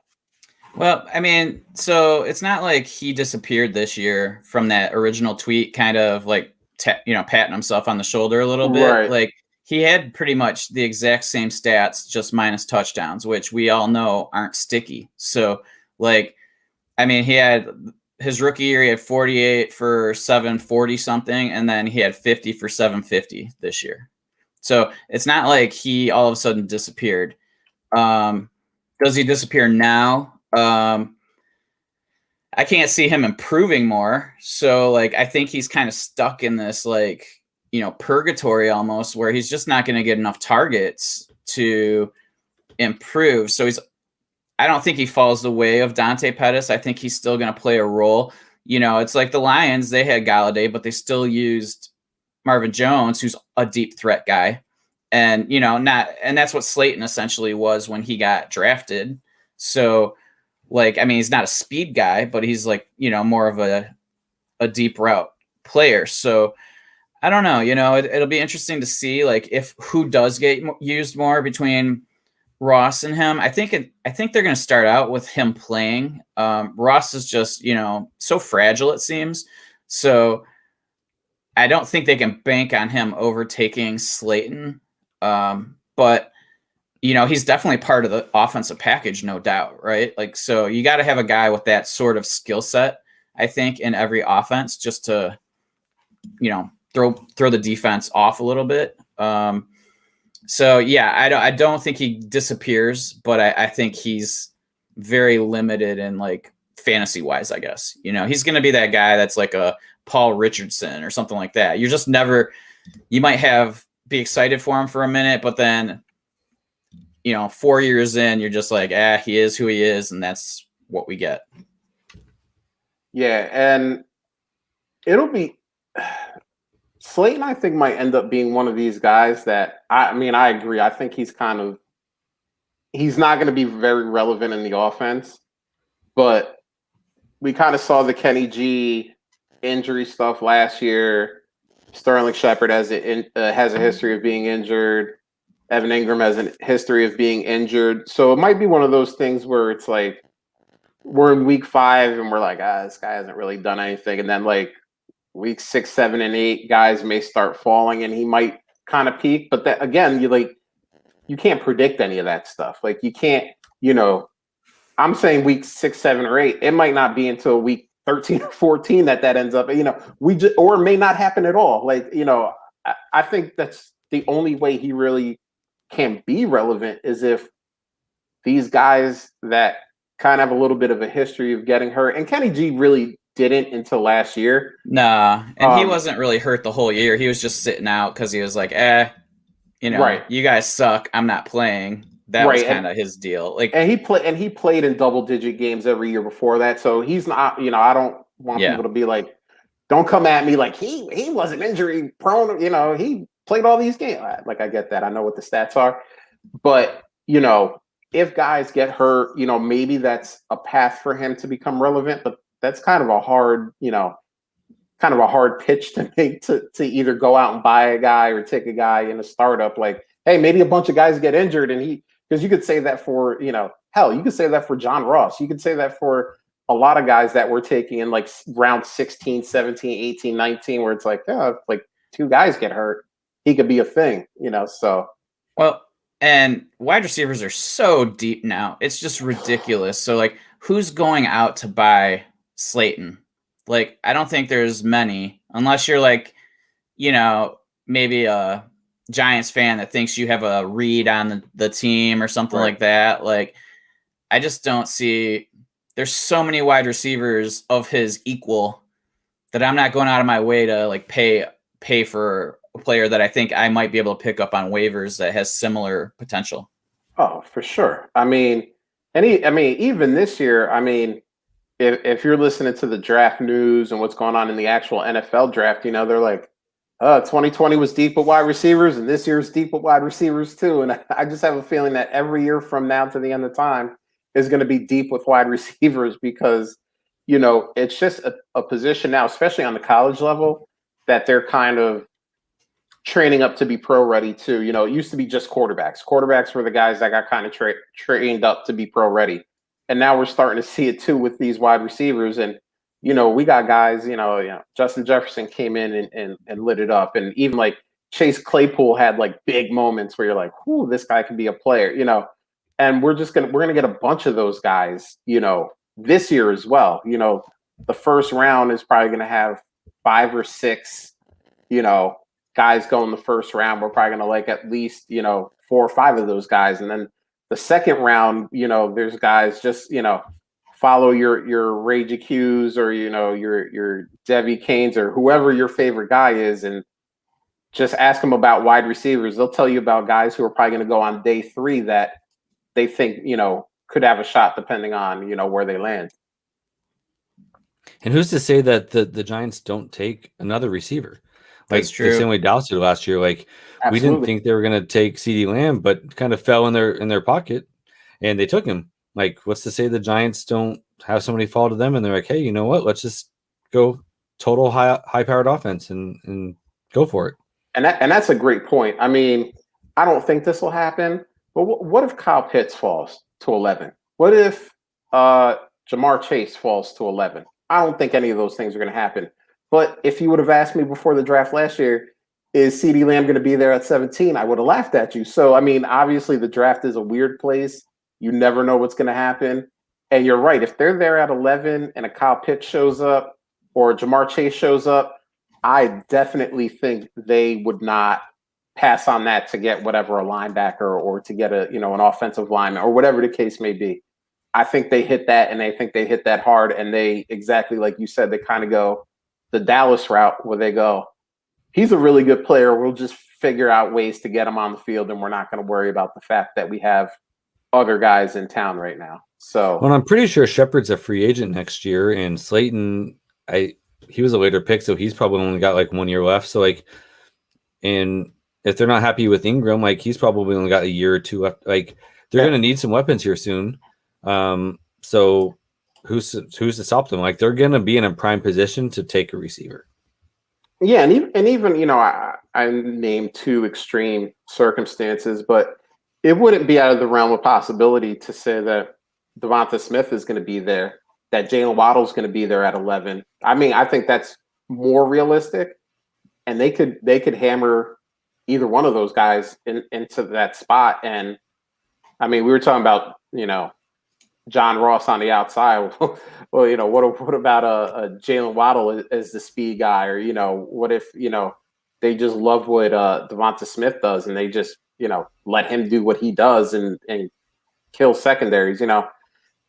Well, I mean, so it's not like he disappeared this year from that original tweet, kind of like, patting himself on the shoulder a little bit. Right. Like he had pretty much the exact same stats, just minus touchdowns, which we all know aren't sticky. So like, I mean, he had his rookie year, he had 48 for 740 something. And then he had 50 for 750 this year. So it's not like he all of a sudden disappeared. Does he disappear now? I can't see him improving more. So like, I think he's kind of stuck in this, like, purgatory almost, where he's just not going to get enough targets to improve. So I don't think he falls the way of Dante Pettis. I think he's still going to play a role. It's like the Lions, they had Galladay, but they still used Marvin Jones, who's a deep threat guy. And, and that's what Slayton essentially was when he got drafted. So like, I mean, he's not a speed guy, but he's like, more of a deep route player. So I don't know, it'll be interesting to see like who does get used more between Ross and him. I think they're going to start out with him playing. Ross is just, so fragile, it seems. So I don't think they can bank on him overtaking Slayton. But he's definitely part of the offensive package, no doubt. Right. Like, so you got to have a guy with that sort of skill set, I think, in every offense, just to, throw the defense off a little bit. So yeah, I don't think he disappears, but I think he's very limited in like fantasy wise, I guess. He's going to be that guy that's like a Paul Richardson or something like that. You're just never, you might be excited for him for a minute, but then, 4 years in, you're just like, he is who he is. And that's what we get. Yeah. And it'll be Slayton, I think, might end up being one of these guys that I agree. I think he's not going to be very relevant in the offense, but we kind of saw the Kenny G injury stuff last year. Sterling Shepard has a history of being injured. Evan Ingram has a history of being injured. So it might be one of those things where it's like we're in week 5 and we're like, this guy hasn't really done anything. And then like week 6, 7, and 8, guys may start falling and he might kind of peak. But that, again, you can't predict any of that stuff. Like you can't, I'm saying week 6, 7, or 8. It might not be until week 13 or 14 that ends up, or it may not happen at all. Like, I think that's the only way he really can be relevant is if these guys that kind of have a little bit of a history of getting hurt, and Kenny G really didn't until last year. Nah, and he wasn't really hurt the whole year. He was just sitting out because he was like, right. You guys suck. I'm not playing. That was kind of his deal. Like, and he played in double-digit games every year before that. So he's not. I don't want people to be like, don't come at me like he wasn't injury prone. He played all these games. Like, I get that. I know what the stats are, but if guys get hurt, maybe that's a path for him to become relevant. But that's kind of a hard, pitch to make to either go out and buy a guy or take a guy in a startup. Like, hey, maybe a bunch of guys get injured because you could say that for, hell, you could say that for John Ross. You could say that for a lot of guys that we're taking in like round 16, 17, 18, 19, where it's like, like 2 guys get hurt, he could be a thing, so. Well, and wide receivers are so deep now. It's just ridiculous. So like, who's going out to buy Slayton? Like, I don't think there's many, unless you're like, maybe a Giants fan that thinks you have a read on the team or something Right. like that. Like, I just don't see. There's so many wide receivers of his equal that I'm not going out of my way to like pay for a player that I think I might be able to pick up on waivers that has similar potential. Oh, for sure. I mean, even this year, I mean, if you're listening to the draft news and what's going on in the actual NFL draft, you know, they're like, 2020 was deep with wide receivers, and this year's deep with wide receivers too. And I just have a feeling that every year from now to the end of time is going to be deep with wide receivers because, you know, it's just a position now, especially on the college level, that they're kind of training up to be pro ready too. You know, it used to be just quarterbacks. Quarterbacks were the guys that got kind of trained up to be pro ready. And now we're starting to see it too with these wide receivers. And, you know, we got guys, Justin Jefferson came in and lit it up. And even like Chase Claypool had like big moments where you're like, whoo, this guy can be a player, you know. And we're gonna get a bunch of those guys, you know, this year as well. You know, the first round is probably gonna have 5 or 6, you know, guys go in the first round. We're probably going to like at least, you know, 4 or 5 of those guys. And then the second round, you know, there's guys just, you know, follow your Ray JQs or, you know, your Debbie Canes or whoever your favorite guy is. And just ask them about wide receivers. They'll tell you about guys who are probably going to go on day 3 that they think, you know, could have a shot depending on, you know, where they land. And who's to say that the Giants don't take another receiver? Like That's the same true. way Dallas did last year. Like we didn't Absolutely. think they were going to take CeeDee Lamb, but kind of fell in their pocket, and they took him. Like, what's to say the Giants don't have somebody fall to them, and they're like, hey, you know what? Let's just go total high powered offense and go for it. And that's a great point. I mean, I don't think this will happen, but what if Kyle Pitts falls to 11? What if Jamar Chase falls to 11? I don't think any of those things are going to happen. But if you would have asked me before the draft last year, is CeeDee Lamb going to be there at 17? I would have laughed at you. So, I mean, obviously the draft is a weird place. You never know what's going to happen. And you're right. If they're there at 11 and a Kyle Pitts shows up or Jamar Chase shows up, I definitely think they would not pass on that to get whatever a linebacker or to get a, you know, an offensive lineman or whatever the case may be. I think they hit that and they think they hit that hard. And they, exactly like you said, they kind of go the Dallas route where they go, he's a really good player. We'll just figure out ways to get him on the field. And we're not going to worry about the fact that we have other guys in town right now. So, Well, I'm pretty sure Shepard's a free agent next year, and Slayton, he was a later pick, so he's probably only got like 1 year left. So like, and if they're not happy with Ingram, like he's probably only got a year or 2 left. Like they're yeah. going to need some weapons here soon. So who's to stop them? Like they're going to be in a prime position to take a receiver. Yeah, and even you know, I named 2 extreme circumstances, but it wouldn't be out of the realm of possibility to say that Devonta Smith is going to be there, that Jalen Waddle is going to be there at 11. I mean, I think that's more realistic, and they could hammer either one of those guys into that spot. And I mean, we were talking about, you know, John Ross on the outside. Well, you know, what about a Jalen Waddle as the speed guy, or you know, what if you know they just love what Devonta Smith does, and they just you know let him do what he does and kill secondaries. You know,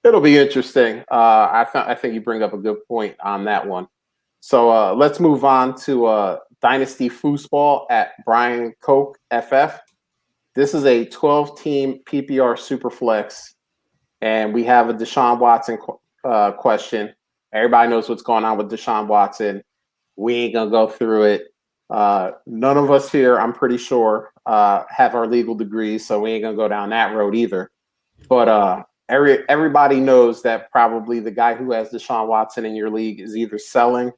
it'll be interesting. I think you bring up a good point on that one. So let's move on to Dynasty Foosball at Brian Koch FF. This is a 12-team PPR Superflex. And we have a Deshaun Watson question. Everybody knows what's going on with Deshaun Watson. We ain't going to go through it. None of us here, I'm pretty sure, have our legal degrees, so we ain't going to go down that road either. But everybody knows that probably the guy who has Deshaun Watson in your league is either selling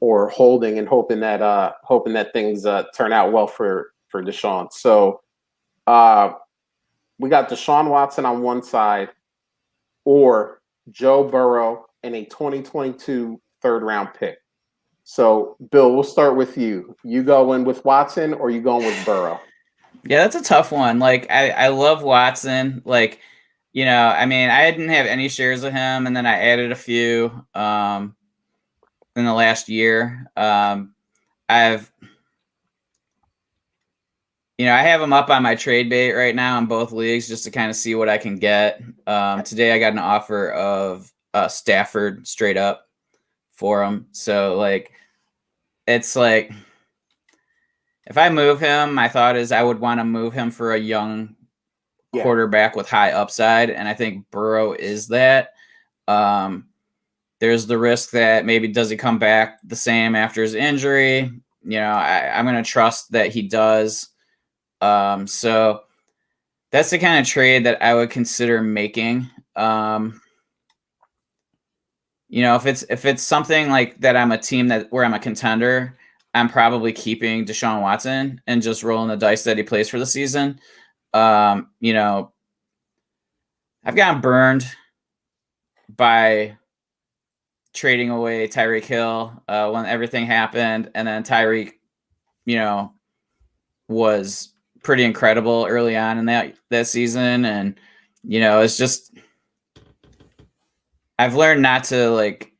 or holding and hoping that things turn out well for Deshaun. So we got Deshaun Watson on one side, or Joe Burrow in a 2022 third-round pick. So, Bill, we'll start with you. You going with Watson or you going with Burrow? Yeah, that's a tough one. Like, I love Watson. Like, you know, I mean, I didn't have any shares of him, and then I added a few in the last year. I have him up on my trade bait right now in both leagues just to kind of see what I can get. Today I got an offer of Stafford straight up for him. So like, it's like, if I move him, my thought is I would want to move him for a young quarterback with high upside, and I think Burrow is that. There's the risk that maybe does he come back the same after his injury? I'm going to trust that he does. So that's the kind of trade that I would consider making. If it's something like that, I'm a team where I'm a contender, I'm probably keeping Deshaun Watson and just rolling the dice that he plays for the season. I've gotten burned by trading away Tyreek Hill when everything happened, and then Tyreek, was pretty incredible early on in that season, and it's just I've learned not to like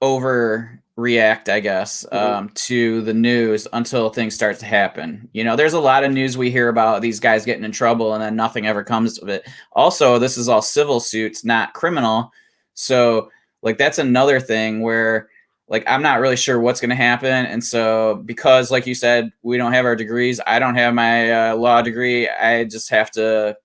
overreact, I guess, to the news until things start to happen. There's a lot of news we hear about these guys getting in trouble and then nothing ever comes of it. Also, this is all civil suits, not criminal. So like, that's another thing where like, I'm not really sure what's going to happen. And so because like you said, we don't have our degrees, I don't have my law degree. I just have to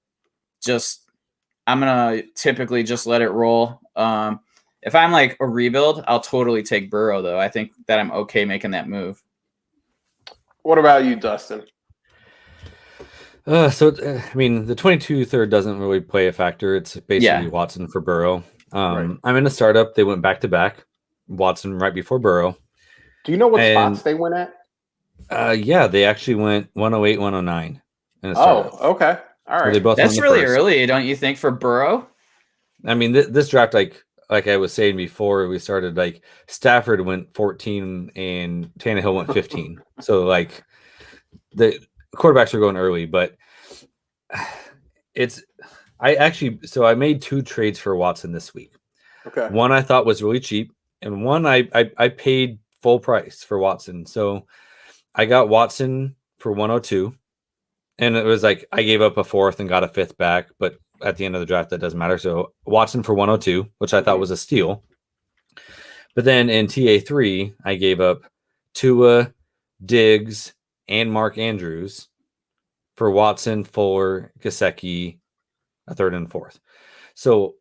I'm going to typically just let it roll. If I'm like a rebuild, I'll totally take Burrow, though. I think that I'm okay making that move. What about you, Dustin? The 22 third doesn't really play a factor. It's basically Watson for Burrow. Right. I'm in a startup. They went back to back. Watson right before Burrow. Do you know what spots they went at? Yeah, they actually went 108, 109. Okay. All right. So that's really early, don't you think, for Burrow? I mean, this draft, like I was saying before we started, like Stafford went 14 and Tannehill went 15. So like the quarterbacks are going early, but I made 2 trades for Watson this week. Okay. One I thought was really cheap, and one I paid full price for Watson. So I got Watson for 102, and it was like I gave up a 4th and got a 5th back, but at the end of the draft that doesn't matter. So Watson for 102, which I thought was a steal. But then in TA3, I gave up Tua, Diggs, and Mark Andrews for Watson, Fuller, Gesicki, a 3rd and 4th. So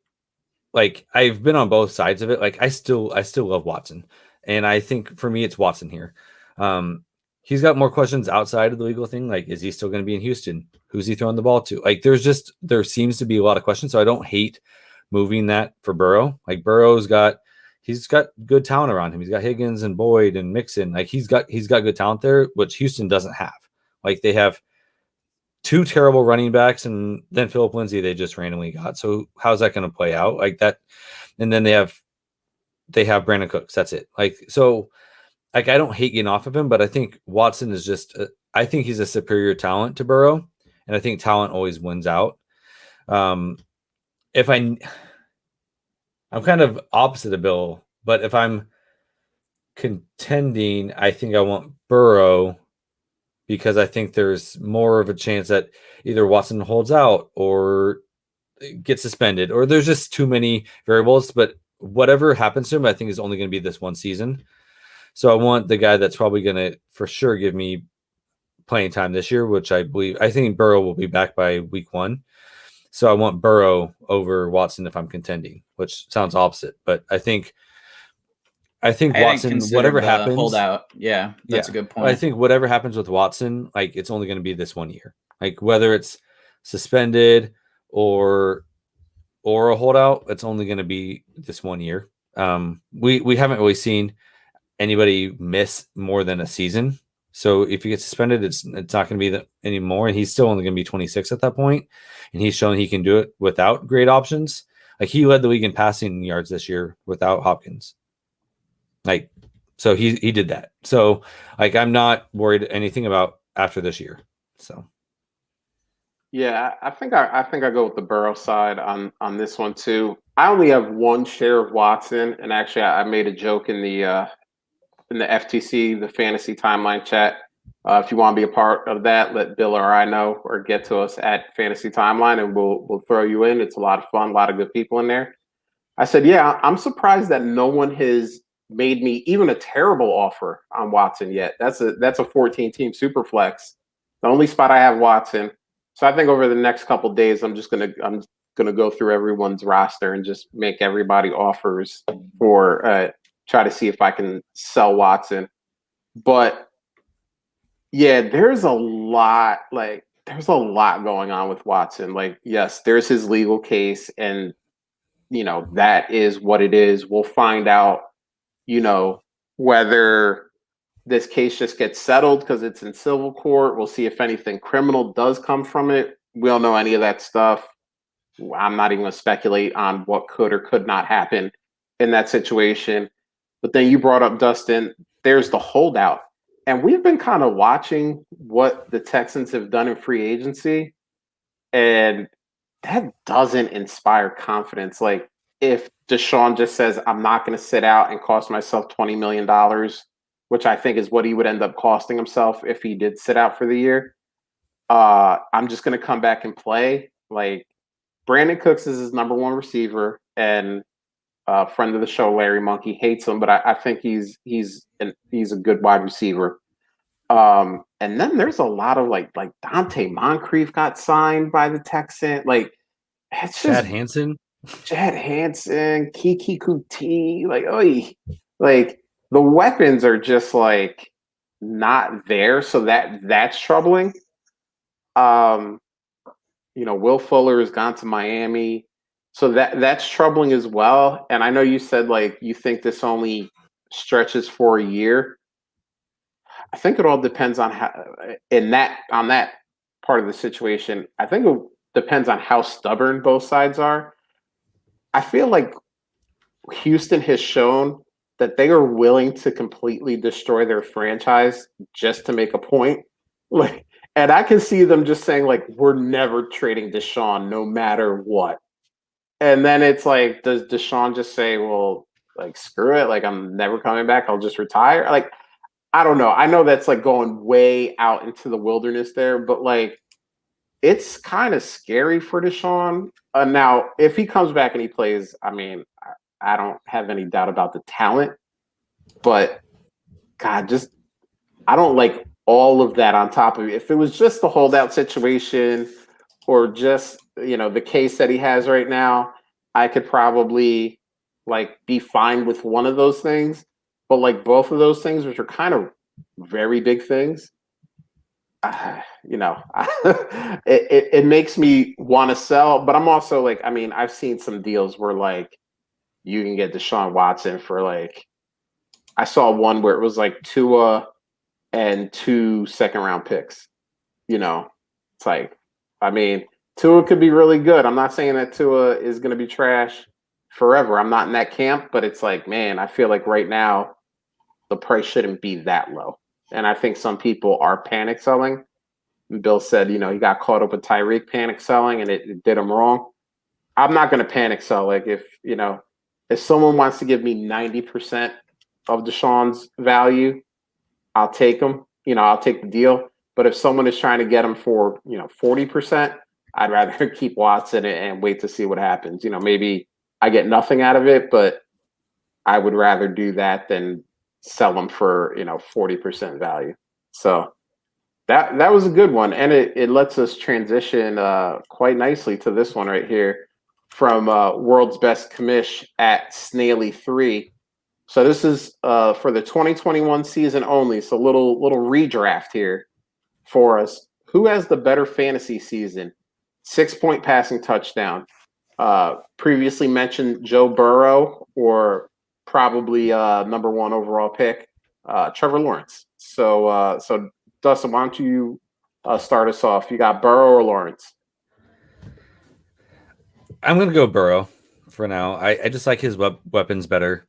like I've been on both sides of it. Like I still love Watson, and I think for me it's Watson here. He's got more questions outside of the legal thing. Like, is he still going to be in Houston? Who's he throwing the ball to? Like, there seems to be a lot of questions. So I don't hate moving that for Burrow. Like he's got good talent around him. He's got Higgins and Boyd and Mixon. Like he's got good talent there, which Houston doesn't have. Like they have 2 terrible running backs, and then Phillip Lindsay they just randomly got. So how's that going to play out like that? And then they have Brandon Cooks. That's it. Like so. Like I don't hate getting off of him, but I think Watson is I think he's a superior talent to Burrow, and I think talent always wins out. I'm kind of opposite of Bill, but if I'm contending, I think I want Burrow because I think there's more of a chance that either Watson holds out or gets suspended, or there's just too many variables. But whatever happens to him, I think is only going to be this one season. So I want the guy that's probably going to for sure give me playing time this year, which I think Burrow will be back by week 1. So I want Burrow over Watson if I'm contending, which sounds opposite, but I think Watson, whatever happens, hold out. Yeah, that's a good point. I think whatever happens with Watson, like it's only going to be this 1 year. Like whether it's suspended or a holdout, it's only going to be this 1 year. We haven't really seen anybody miss more than a season. So if he gets suspended, it's not going to be that anymore. And he's still only going to be 26 at that point. And he's shown he can do it without great options. Like he led the league in passing yards this year without Hopkins. Like, so he did that. So like, I'm not worried anything about after this year. So. Yeah, I think I go with the Burrow side on this one too. I only have 1 share of Watson, and actually I made a joke in the FTC, the fantasy timeline chat. If you want to be a part of that, let Bill or I know, or get to us at Fantasy Timeline, and we'll throw you in. It's a lot of fun, a lot of good people in there. I said, yeah, I'm surprised that no one has made me even a terrible offer on Watson yet. That's a 14 team super flex. The only spot I have Watson. So I think over the next couple of days, I'm gonna go through everyone's roster and just make everybody offers for try to see if I can sell Watson. But yeah, there's a lot going on with Watson. Like, yes, there's his legal case, and that is what it is. We'll find out, whether this case just gets settled because it's in civil court. We'll see if anything criminal does come from it. We don't know any of that stuff. I'm not even going to speculate on what could or could not happen in that situation. But then you brought up, Dustin, there's the holdout. And we've been kind of watching what the Texans have done in free agency. And that doesn't inspire confidence. Like, if Deshaun just says, I'm not going to sit out and cost myself $20 million, which I think is what he would end up costing himself if he did sit out for the year, I'm just going to come back and play. Like, Brandon Cooks is his number one receiver, and a friend of the show, Larry Monkey, hates him, but I think he's a good wide receiver. And then there's a lot of like Dante Moncrief got signed by the Texans. Like, it's just Chad Hansen, Kiki Kuti, like the weapons are just like not there, so that's troubling. Will Fuller has gone to Miami, so that's troubling as well. And I know you said like you think this only stretches for a year. I think it all depends on how on that part of the situation. I think it depends on how stubborn both sides are. I feel like Houston has shown that they are willing to completely destroy their franchise just to make a point. Like, and I can see them just saying like, we're never trading Deshaun no matter what. And then it's like, does Deshaun just say, well, like, screw it, like, I'm never coming back, I'll just retire? Like, I don't know. I know that's like going way out into the wilderness there, but like, it's kind of scary for Deshaun. Now, if he comes back and he plays, I mean, I don't have any doubt about the talent, but God, I don't like all of that on top of it. If it was just the holdout situation or just, the case that he has right now, I could probably like be fine with one of those things. But like both of those things, which are kind of very big things, it makes me want to sell. But I'm also like, I mean, I've seen some deals where like you can get Deshaun Watson for like, I saw one where it was like Tua and 2 second-round picks. It's like, I mean, Tua could be really good. I'm not saying that Tua is going to be trash forever. I'm not in that camp, but it's like, man, I feel like right now the price shouldn't be that low. And I think some people are panic selling. And Bill said, he got caught up with Tyreek panic selling and it did him wrong. I'm not going to panic sell. Like, if someone wants to give me 90% of Deshaun's value, I'll take him. I'll take the deal. But if someone is trying to get him for, 40%, I'd rather keep Watson and wait to see what happens. Maybe I get nothing out of it, but I would rather do that than sell them for 40% value. So that was a good one, and it lets us transition quite nicely to this one right here from World's Best Commish at Snaily3. So this is for the 2021 season only. So little redraft here for us. Who has the better fantasy season? 6-point passing touchdown. Previously mentioned Joe Burrow, or probably number 1 overall pick, Trevor Lawrence. So Dustin, why don't you start us off? You got Burrow or Lawrence? I'm going to go Burrow for now. I just like his weapons better.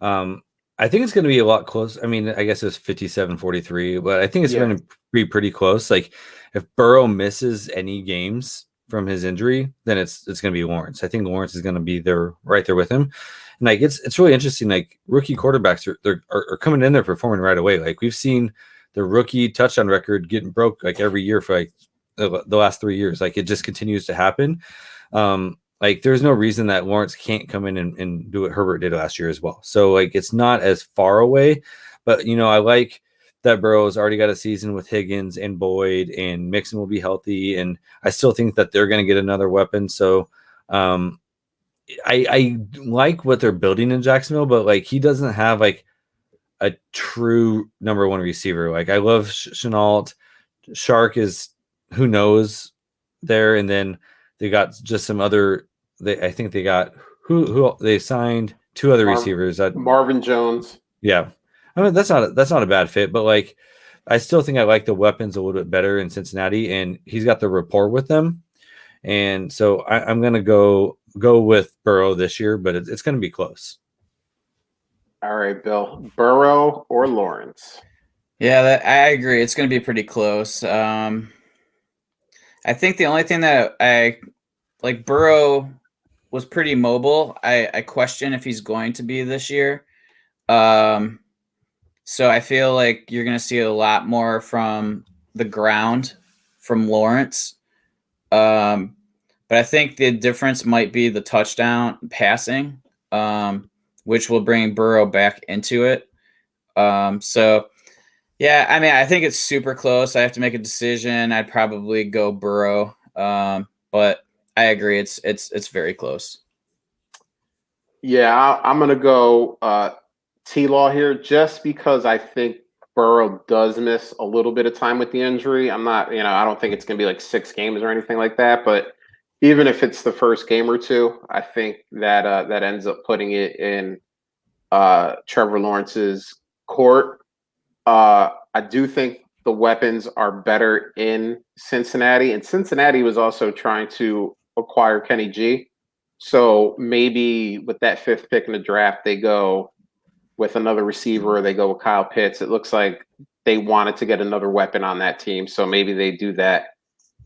I think it's going to be a lot close. I mean, I guess it's 57-43, but I think it's going to be pretty close. Like, if Burrow misses any games from his injury, then it's going to be Lawrence. I think Lawrence is going to be right there with him. And like, it's really interesting. Like, rookie quarterbacks are coming in there performing right away. Like, we've seen the rookie touchdown record getting broke like every year for like the last 3 years. Like it just continues to happen. Like there's no reason that Lawrence can't come in and do what Herbert did last year as well. So like it's not as far away, but you know, I like that Burrow's already got a season with Higgins and Boyd, and Mixon will be healthy, and I still think that they're going to get another weapon. So I like what they're building in Jacksonville, but like he doesn't have like a true number one receiver. Like I love Chenault. Shark is who knows there, and then they got just some other. I think they got who they signed 2 other receivers. Marvin Jones. Yeah, I mean that's not a bad fit, but like I still think I like the weapons a little bit better in Cincinnati, and he's got the rapport with them, and so I'm gonna go with Burrow this year, but it's gonna be close. All right, Bill. Burrow or Lawrence? Yeah, I agree. It's going to be pretty close. I think the only thing that I like, Burrow was pretty mobile. I question if he's going to be this year. So I feel like you're going to see a lot more from the ground from Lawrence. But I think the difference might be the touchdown passing, which will bring Burrow back into it. So yeah, I mean, I think it's super close. I have to make a decision. I'd probably go Burrow, but I agree. It's very close. Yeah, I'm gonna go T-Law here, just because I think Burrow does miss a little bit of time with the injury. I don't think it's gonna be like 6 games or anything like that. But even if it's the first game or 2, I think that that ends up putting it in Trevor Lawrence's court. I do think the weapons are better in Cincinnati, and Cincinnati was also trying to acquire Kenny G. So maybe with that 5th pick in the draft, they go with another receiver, or they go with Kyle Pitts. It looks like they wanted to get another weapon on that team, so maybe they do that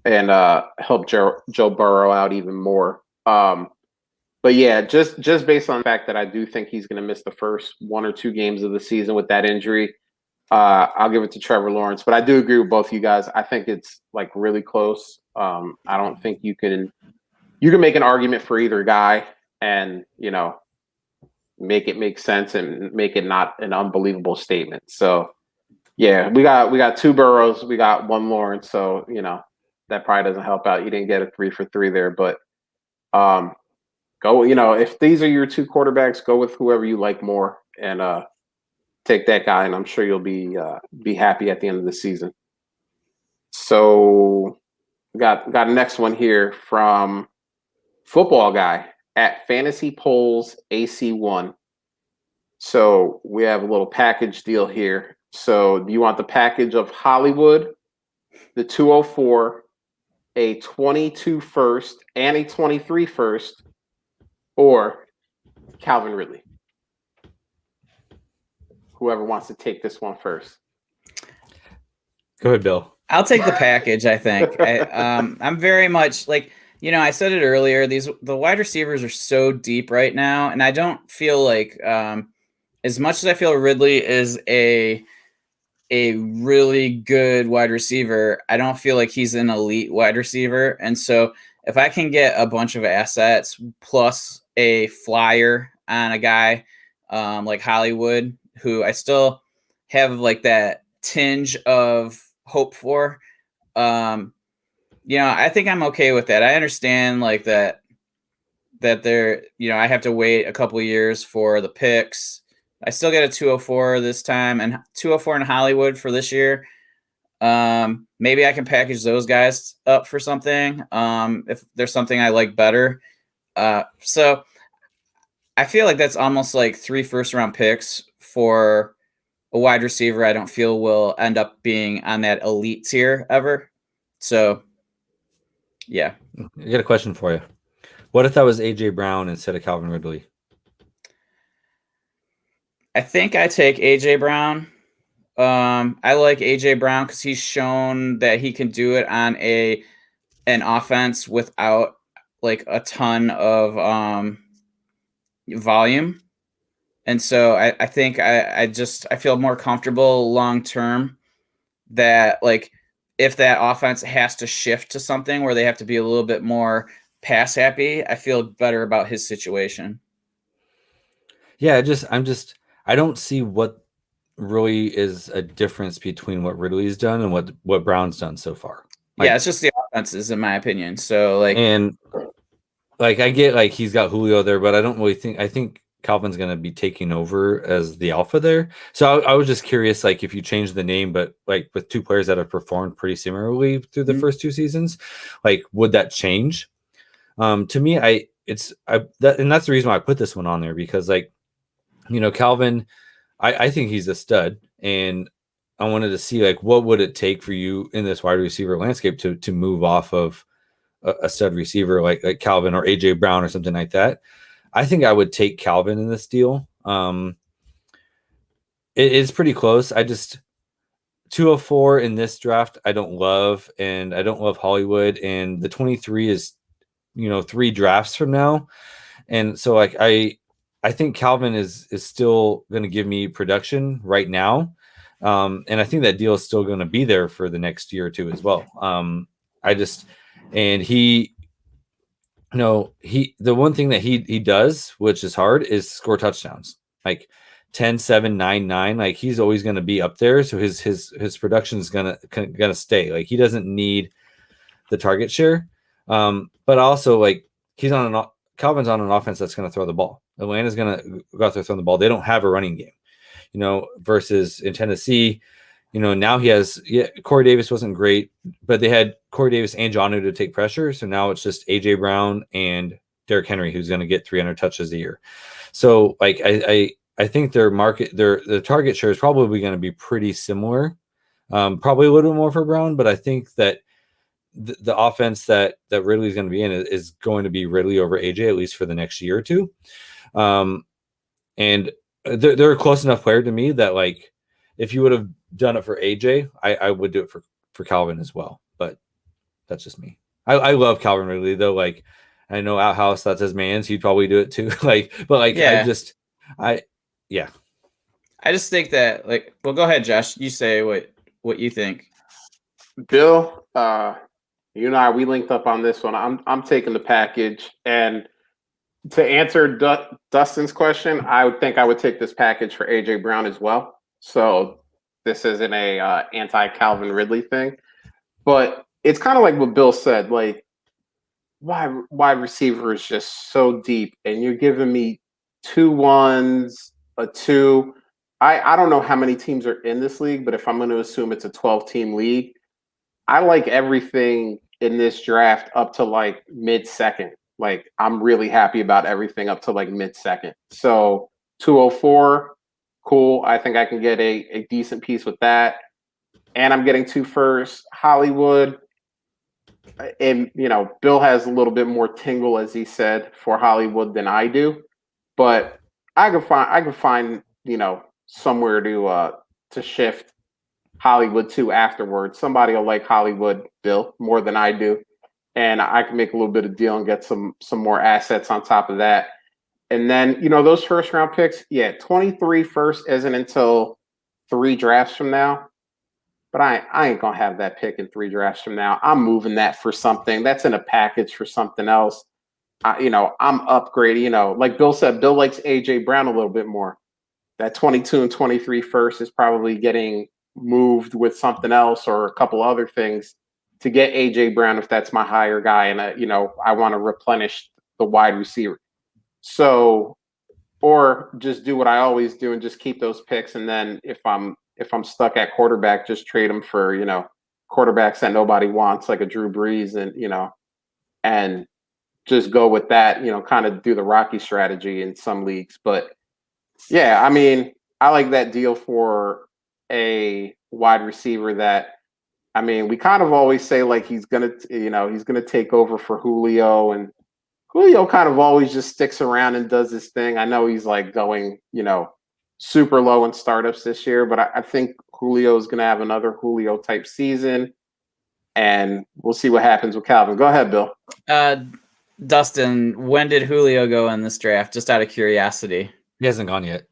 and help Joe Burrow out even more. But yeah, just based on the fact that I do think he's going to miss the first 1 or 2 games of the season with that injury, I'll give it to Trevor Lawrence. But I do agree with both you guys. I think it's like really close. I don't think you can make an argument for either guy, and make it make sense and make it not an unbelievable statement. So yeah, we got 2 Burrows, we got 1 Lawrence. So that probably doesn't help out. You didn't get a 3 for 3 there, but go. If these are your 2 quarterbacks, go with whoever you like more, and take that guy, and I'm sure you'll be happy at the end of the season. So got a next one here from Football Guy at Fantasy Polls AC1. So we have a little package deal here. So do you want the package of Hollywood, the 204, a 22 first, and a 23 first, or Calvin Ridley? Whoever wants to take this one first. Go ahead, Bill. I'll take the package. I think I'm very much like, I said it earlier. The wide receivers are so deep right now, and I don't feel like as much as I feel Ridley is a really good wide receiver, I don't feel like he's an elite wide receiver. And so if I can get a bunch of assets plus a flyer on a guy like Hollywood, who I still have like that tinge of hope for, I think I'm okay with that. I understand like that they're, I have to wait a couple of years for the picks. I still get a 204 this time, and 204 in Hollywood for this year. Maybe I can package those guys up for something if there's something I like better. So I feel like that's almost like 3 first-round picks for a wide receiver I don't feel will end up being on that elite tier ever. So, yeah. I got a question for you. What if that was A.J. Brown instead of Calvin Ridley? I think I take A.J. Brown. I like A.J. Brown because he's shown that he can do it on an offense without like a ton of volume. And so I think I feel more comfortable long term that like if that offense has to shift to something where they have to be a little bit more pass happy, I feel better about his situation. Yeah, I don't see what really is a difference between what Ridley's done and what Brown's done so far. Yeah, it's just the offenses, in my opinion. So like, and like I get like he's got Julio there, but I don't really think I think Calvin's going to be taking over as the alpha there. So I was just curious, like if you change the name, but like with two players that have performed pretty similarly through the first two seasons, like would that change? To me, that's the reason why I put this one on there because like, Calvin, I think he's a stud, and I wanted to see like what would it take for you in this wide receiver landscape to move off of a stud receiver like Calvin or AJ Brown or something like that. I think I would take Calvin in this deal. It is pretty close. I just 204 in this draft I don't love, and I don't love Hollywood, and the 23 is 3 drafts from now, and so like I think Calvin is still going to give me production right now. And I think that deal is still going to be there for the next year or two as well. The one thing that he does, which is hard, is score touchdowns. Like 10, 7, 9, 9. Like he's always going to be up there. So his production is gonna stay. Like he doesn't need the target share. But also like Calvin's on an offense that's going to throw the ball. Atlanta's going to go out there throwing the ball. They don't have a running game, versus in Tennessee, now he has, Corey Davis wasn't great, but they had Corey Davis and Jonnu to take pressure. So now it's just AJ Brown and Derrick Henry, who's going to get 300 touches a year. So like, I think their target share is probably going to be pretty similar. Probably a little bit more for Brown, but I think that the offense that Ridley is going to be in is going to be Ridley over AJ, at least for the next year or two. And they're a close enough player to me that like, if you would have done it for AJ, I would do it for Calvin as well. But that's just me. I love Calvin Ridley though. Like I know Outhouse, that's his man, so he'd probably do it too. yeah. I just think that like, well, go ahead, Josh. You say what you think. Bill, you and I, we linked up on this one. I'm taking the package, and to answer Dustin's question, I would think I would take this package for AJ Brown as well. So this isn't a anti-Calvin Ridley thing, but it's kind of like what Bill said. Like, wide receiver is just so deep, and you're giving me 2 1s, a 2. I don't know how many teams are in this league, but if I'm going to assume it's a 12-team league, I like everything in this draft up to like mid-second. Like I'm really happy about everything up to like mid-second. So 204, cool. I think I can get a decent piece with that. And I'm getting 2 firsts. Hollywood, and Bill has a little bit more tingle, as he said, for Hollywood than I do. But I could find somewhere to shift Hollywood to afterwards. Somebody will like Hollywood, Bill, more than I do, and I can make a little bit of deal and get some more assets on top of that. And then those first round picks, 23 first isn't until 3 drafts from now, but I ain't gonna have that pick in 3 drafts from now. I'm moving that for something that's in a package for something else. I'm upgrading. Like Bill said, Bill likes AJ Brown a little bit more. That 22 and 23 first is probably getting moved with something else or a couple other things to get AJ Brown if that's my higher guy, and I want to replenish the wide receiver. So, or just do what I always do and just keep those picks, and then if I'm stuck at quarterback, just trade them for quarterbacks that nobody wants, like a Drew Brees, and just go with that. Kind of do the Rocky strategy in some leagues, but. Yeah, I mean, I like that deal for a wide receiver that, we kind of always say like he's gonna take over for Julio, and Julio kind of always just sticks around and does his thing. I know he's like going, super low in startups this year, but I think Julio is gonna have another Julio type season, and we'll see what happens with Calvin. Go ahead, Bill. Dustin, when did Julio go in this draft? Just out of curiosity. He hasn't gone yet.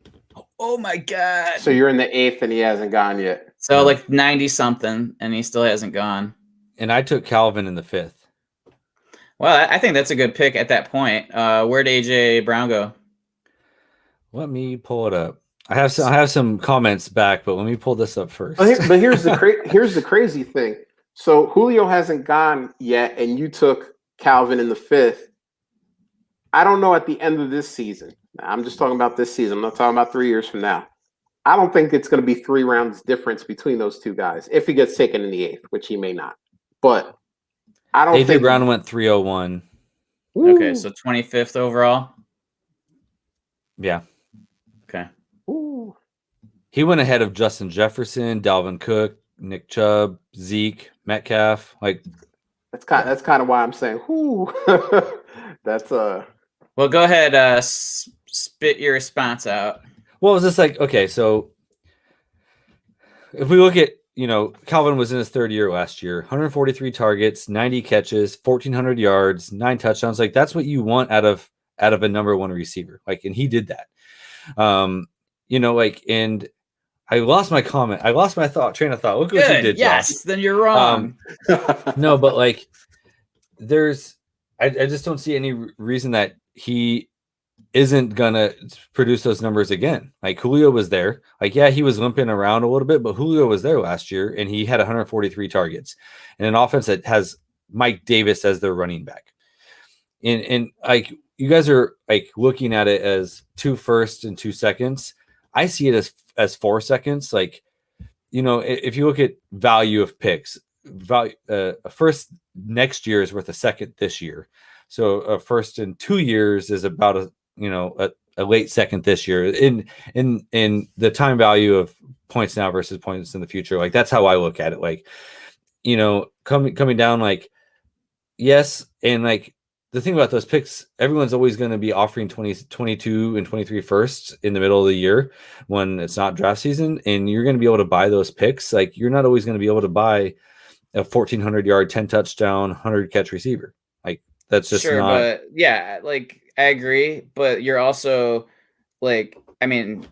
Oh my God. So you're in the 8th and he hasn't gone yet. So like 90 something, and he still hasn't gone. And I took Calvin in the 5th. Well, I think that's a good pick at that point. Where'd AJ Brown go? Let me pull it up. I have some comments back, but let me pull this up first. But here's the crazy thing. So Julio hasn't gone yet, and you took Calvin in the 5th. I don't know at the end of this season. I'm just talking about this season. I'm not talking about 3 years from now. I don't think it's going to be 3 rounds difference between those two guys if he gets taken in the 8th, which he may not. But I don't AJ think Brown went 301. Okay, so 25th overall. Yeah. Okay. Ooh. He went ahead of Justin Jefferson, Dalvin Cook, Nick Chubb, Zeke, Metcalf. Like that's kind of why I'm saying, whoo. That's Well, go ahead. Spit your response out. Well, it was just like, okay, so if we look at, Calvin was in his 3rd year last year, 143 targets, 90 catches, 1,400 yards, 9 touchdowns. Like that's what you want out of a number 1 receiver. Like, and he did that. And I lost my comment. I lost my train of thought. Look what you did, yes, Josh. Then you're wrong. No, but like, I just don't see any reason that he isn't gonna produce those numbers again. Like Julio was there. Like, yeah, he was limping around a little bit, but Julio was there last year and he had 143 targets and an offense that has Mike Davis as their running back. And like you guys are like looking at it as 2 firsts and 2 seconds. I see it as 4 seconds. Like, if you look at value of picks, a first next year is worth a second this year. So a first in 2 years is about a late second this year in the time value of points now versus points in the future. Like that's how I look at it. Like, coming down, like, yes. And like the thing about those picks, everyone's always going to be offering 22 and 23 firsts in the middle of the year when it's not draft season. And you're going to be able to buy those picks. Like you're not always going to be able to buy a 1,400 yard, 10 touchdown, 100 catch receiver. Like that's just sure, not. But yeah, like I agree, but you're also like, I mean,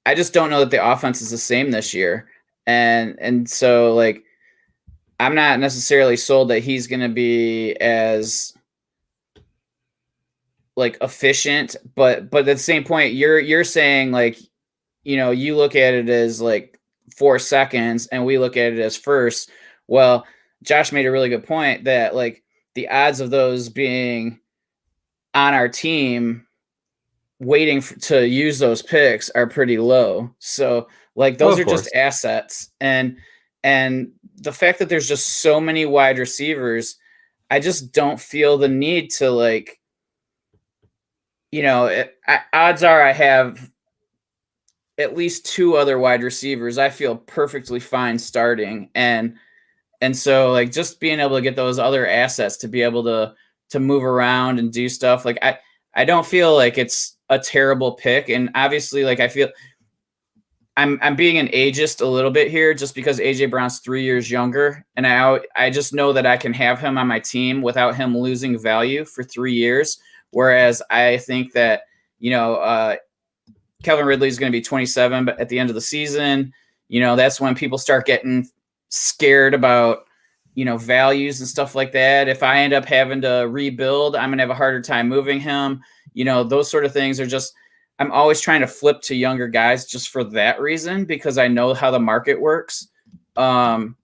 I just don't know that the offense is the same this year. And so like, I'm not necessarily sold that he's going to be as like efficient, but at the same point, you're saying like, you look at it as like 4 seconds and we look at it as first. Well, Josh made a really good point that like the odds of those being on our team waiting to use those picks are pretty low. So like those are just assets. And the fact that there's just so many wide receivers, I just don't feel the need to like, odds are I have at least 2 other wide receivers I feel perfectly fine starting. And so like just being able to get those other assets to be able to move around and do stuff. Like I don't feel like it's a terrible pick. And obviously like I feel I'm being an ageist a little bit here just because AJ Brown's 3 years younger. And I just know that I can have him on my team without him losing value for 3 years. Whereas I think that, Calvin Ridley is going to be 27, but at the end of the season, that's when people start getting scared about, values and stuff like that. If I end up having to rebuild, I'm going to have a harder time moving him. Those sort of things are just, I'm always trying to flip to younger guys just for that reason, because I know how the market works. But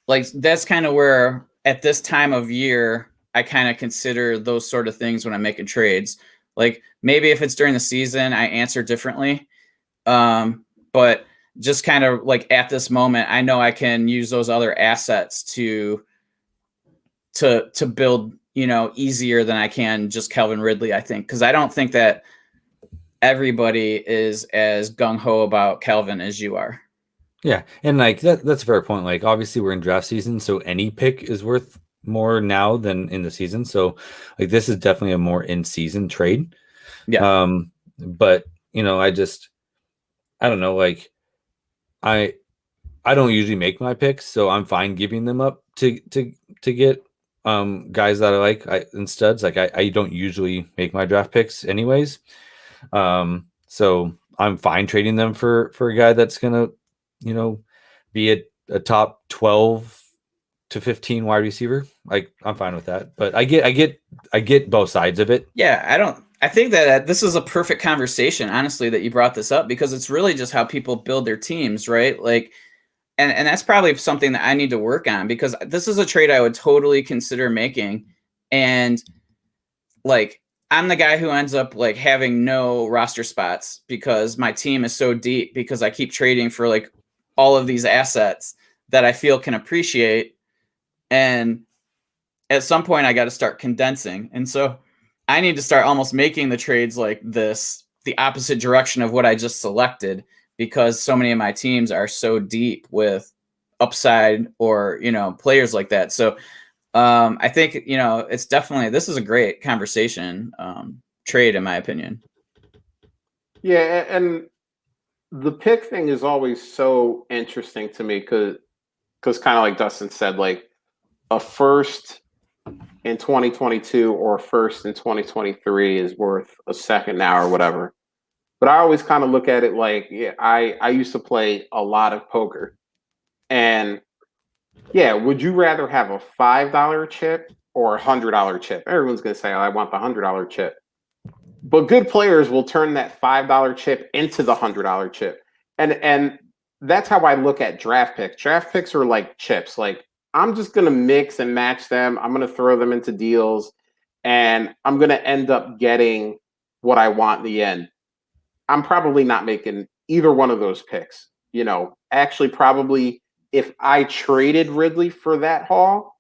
like, that's kind of where at this time of year, I kind of consider those sort of things when I'm making trades. Like maybe if it's during the season, I answer differently. But just kind of like at this moment, I know I can use those other assets to build, easier than I can just Calvin Ridley, I think. Cause I don't think that everybody is as gung-ho about Calvin as you are. Yeah. And like that's a fair point. Like obviously we're in draft season, so any pick is worth more now than in the season. So like this is definitely a more in-season trade. Yeah. But I don't know, like I don't usually make my picks, so I'm fine giving them up to get guys that I like and studs. Like I don't usually make my draft picks anyways. So I'm fine trading them for a guy that's gonna, be a top 12 to 15 wide receiver. Like, I'm fine with that. But I get both sides of it. Yeah, I think that this is a perfect conversation, honestly, that you brought this up, because it's really just how people build their teams, right? Like, and that's probably something that I need to work on, because this is a trade I would totally consider making. And like, I'm the guy who ends up like having no roster spots because my team is so deep, because I keep trading for like all of these assets that I feel can appreciate. And at some point I got to start condensing. And so I need to start almost making the trades like this, the opposite direction of what I just selected, because so many of my teams are so deep with upside or, players like that. So I think, it's definitely, this is a great conversation, trade, in my opinion. Yeah, and the pick thing is always so interesting to me because kind of like Dustin said, like a first in 2022 or a first in 2023 is worth a second now or whatever. But I always kind of look at it like, yeah, I used to play a lot of poker. And yeah, would you rather have a $5 chip or $100 chip? Everyone's going to say, oh, I want the $100 chip. But good players will turn that $5 chip into the $100 chip. And that's how I look at draft picks. Draft picks are like chips. Like, I'm just going to mix and match them. I'm going to throw them into deals, and I'm going to end up getting what I want in the end. I'm probably not making either one of those picks. Actually, probably if I traded Ridley for that haul,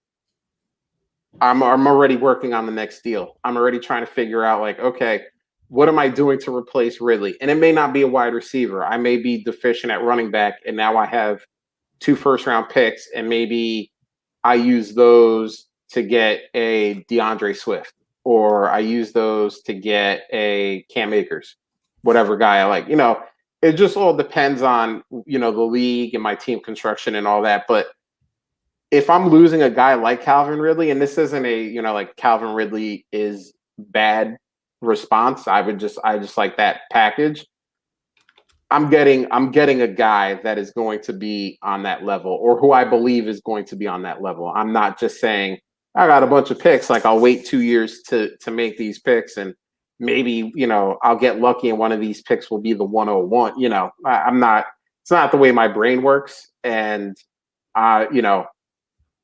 I'm already working on the next deal. I'm already trying to figure out, like, okay, what am I doing to replace Ridley? And it may not be a wide receiver. I may be deficient at running back, and now I have 2 first-round picks, and maybe I use those to get a DeAndre Swift, or I use those to get a Cam Akers, whatever guy I like. It just all depends on, the league and my team construction and all that. But if I'm losing a guy like Calvin Ridley, and this isn't a, like Calvin Ridley is bad response, I just like that package. I'm getting a guy that is going to be on that level, or who I believe is going to be on that level. I'm not just saying I got a bunch of picks, like I'll wait 2 years to make these picks, and maybe, I'll get lucky and one of these picks will be the 101. I'm not, it's not the way my brain works. And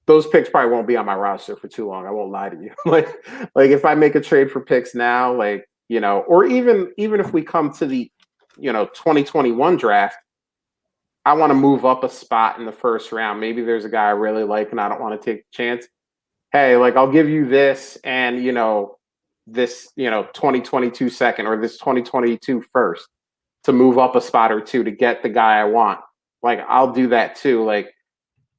those picks probably won't be on my roster for too long. I won't lie to you. like if I make a trade for picks now, like, or even if we come to the 2021 draft, I want to move up a spot in the first round. Maybe there's a guy I really like and I don't want to take a chance. Hey, like, I'll give you this and, this, 2022 second, or this 2022 first, to move up a spot or two to get the guy I want. Like, I'll do that too. Like,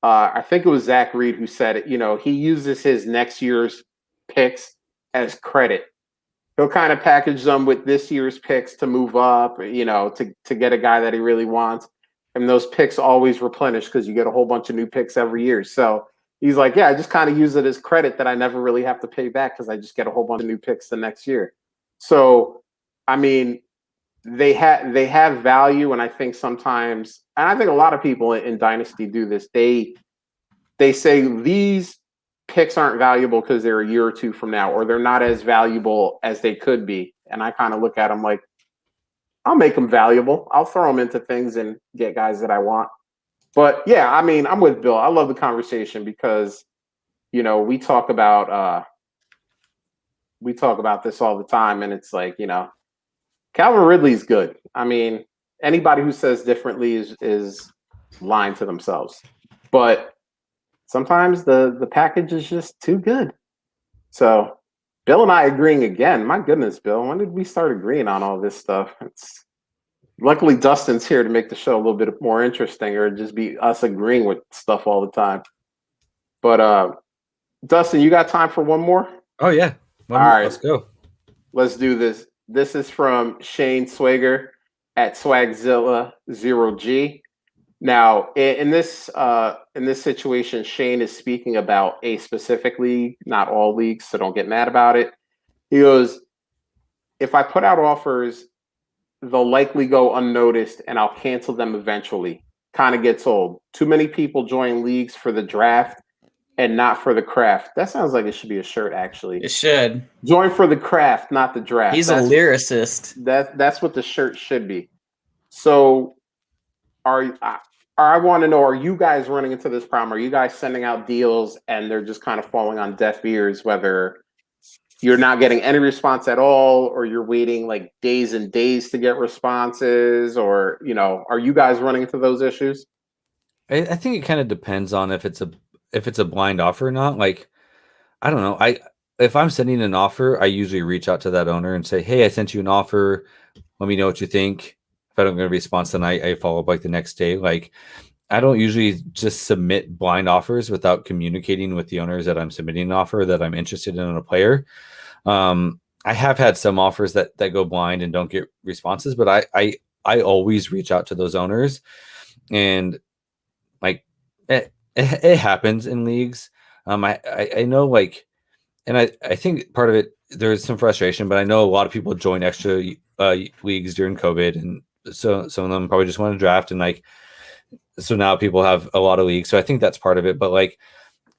I think it was Zach Reed who said it, he uses his next year's picks as credit. He'll kind of package them with this year's picks to move up, to get a guy that he really wants. And those picks always replenish because you get a whole bunch of new picks every year. So he's like, yeah, I just kind of use it as credit that I never really have to pay back because I just get a whole bunch of new picks the next year. So, I mean, they have value. And I think sometimes, and I think a lot of people in Dynasty do this, they say these picks aren't valuable because they're a year or two from now, or they're not as valuable as they could be. And I kind of look at them like, I'll make them valuable. I'll throw them into things and get guys that I want. But yeah, I mean, I'm with Bill. I love the conversation because, we talk about this all the time, and it's like, Calvin Ridley's good. I mean, anybody who says differently is lying to themselves. But sometimes the package is just too good. So Bill and I agreeing again. My goodness, Bill, when did we start agreeing on all this stuff? Luckily Dustin's here to make the show a little bit more interesting, or just be us agreeing with stuff all the time. But Dustin, you got time for one more? Oh yeah. All right, let's go. Let's do this. This is from Shane Swager at Swagzilla0G. Now, in this situation, Shane is speaking about a specific league, not all leagues, so don't get mad about it. He goes, if I put out offers they'll likely go unnoticed and I'll cancel them eventually. Kind of gets old. Too many people join leagues for the draft and not for the craft. That sounds like it should be a shirt, actually. It should. Join for the craft, not the draft. He's a lyricist. That's what the shirt should be. So I want to know, are you guys running into this problem? Are you guys sending out deals and they're just kind of falling on deaf ears, whether you're not getting any response at all, or you're waiting like days and days to get responses, or, are you guys running into those issues? I think it kind of depends on if it's a blind offer or not. Like, I don't know. If I'm sending an offer, I usually reach out to that owner and say, "Hey, I sent you an offer. Let me know what you think." If I don't get a response, then I follow up like the next day. Like, I don't usually just submit blind offers without communicating with the owners that I'm submitting an offer, that I'm interested in a player. I have had some offers that go blind and don't get responses, but I always reach out to those owners, and like it happens in leagues. I know, like, and I think part of it, there's some frustration, but I know a lot of people join extra leagues during COVID, and so some of them probably just want to draft, and like, so now people have a lot of leagues. So I think that's part of it. But like,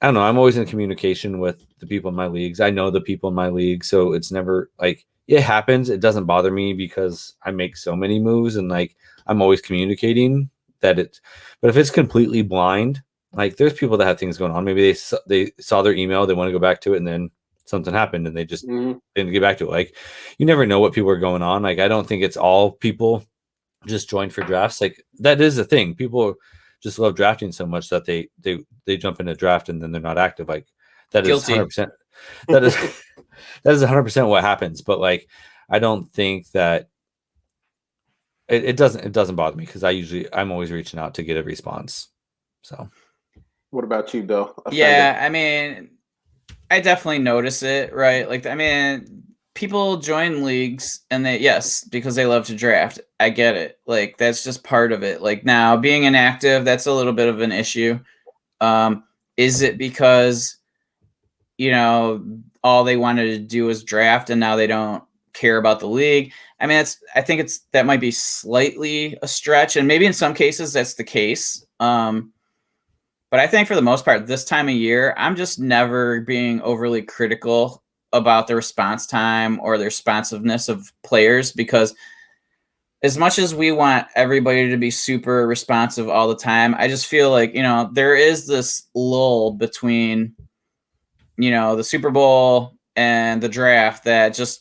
I don't know, I'm always in communication with the people in my leagues. I know the people in my league, so it's never like, it happens. It doesn't bother me because I make so many moves, and like, I'm always communicating that it's. But if it's completely blind, like, there's people that have things going on. Maybe they saw their email, they want to go back to it, and then something happened, and they just didn't get back to it. Like, you never know what people are going on. Like, I don't think it's all people just join for drafts. Like, that is a thing. People just love drafting so much that they jump in a draft and then they're not active. Like, that is 100%. That is 100% what happens. But like, I don't think that it doesn't bother me, because I'm always reaching out to get a response. So, what about you, Bill? Yeah, I mean, I definitely notice it, right? Like, I mean, people join leagues and because they love to draft. I get it. Like, that's just part of it. Like, now being inactive, that's a little bit of an issue. Is it because, all they wanted to do was draft and now they don't care about the league? I mean, that might be slightly a stretch, and maybe in some cases that's the case. But I think for the most part, this time of year, I'm just never being overly critical about the response time or the responsiveness of players, because as much as we want everybody to be super responsive all the time, I just feel like, there is this lull between, the Super Bowl and the draft that just,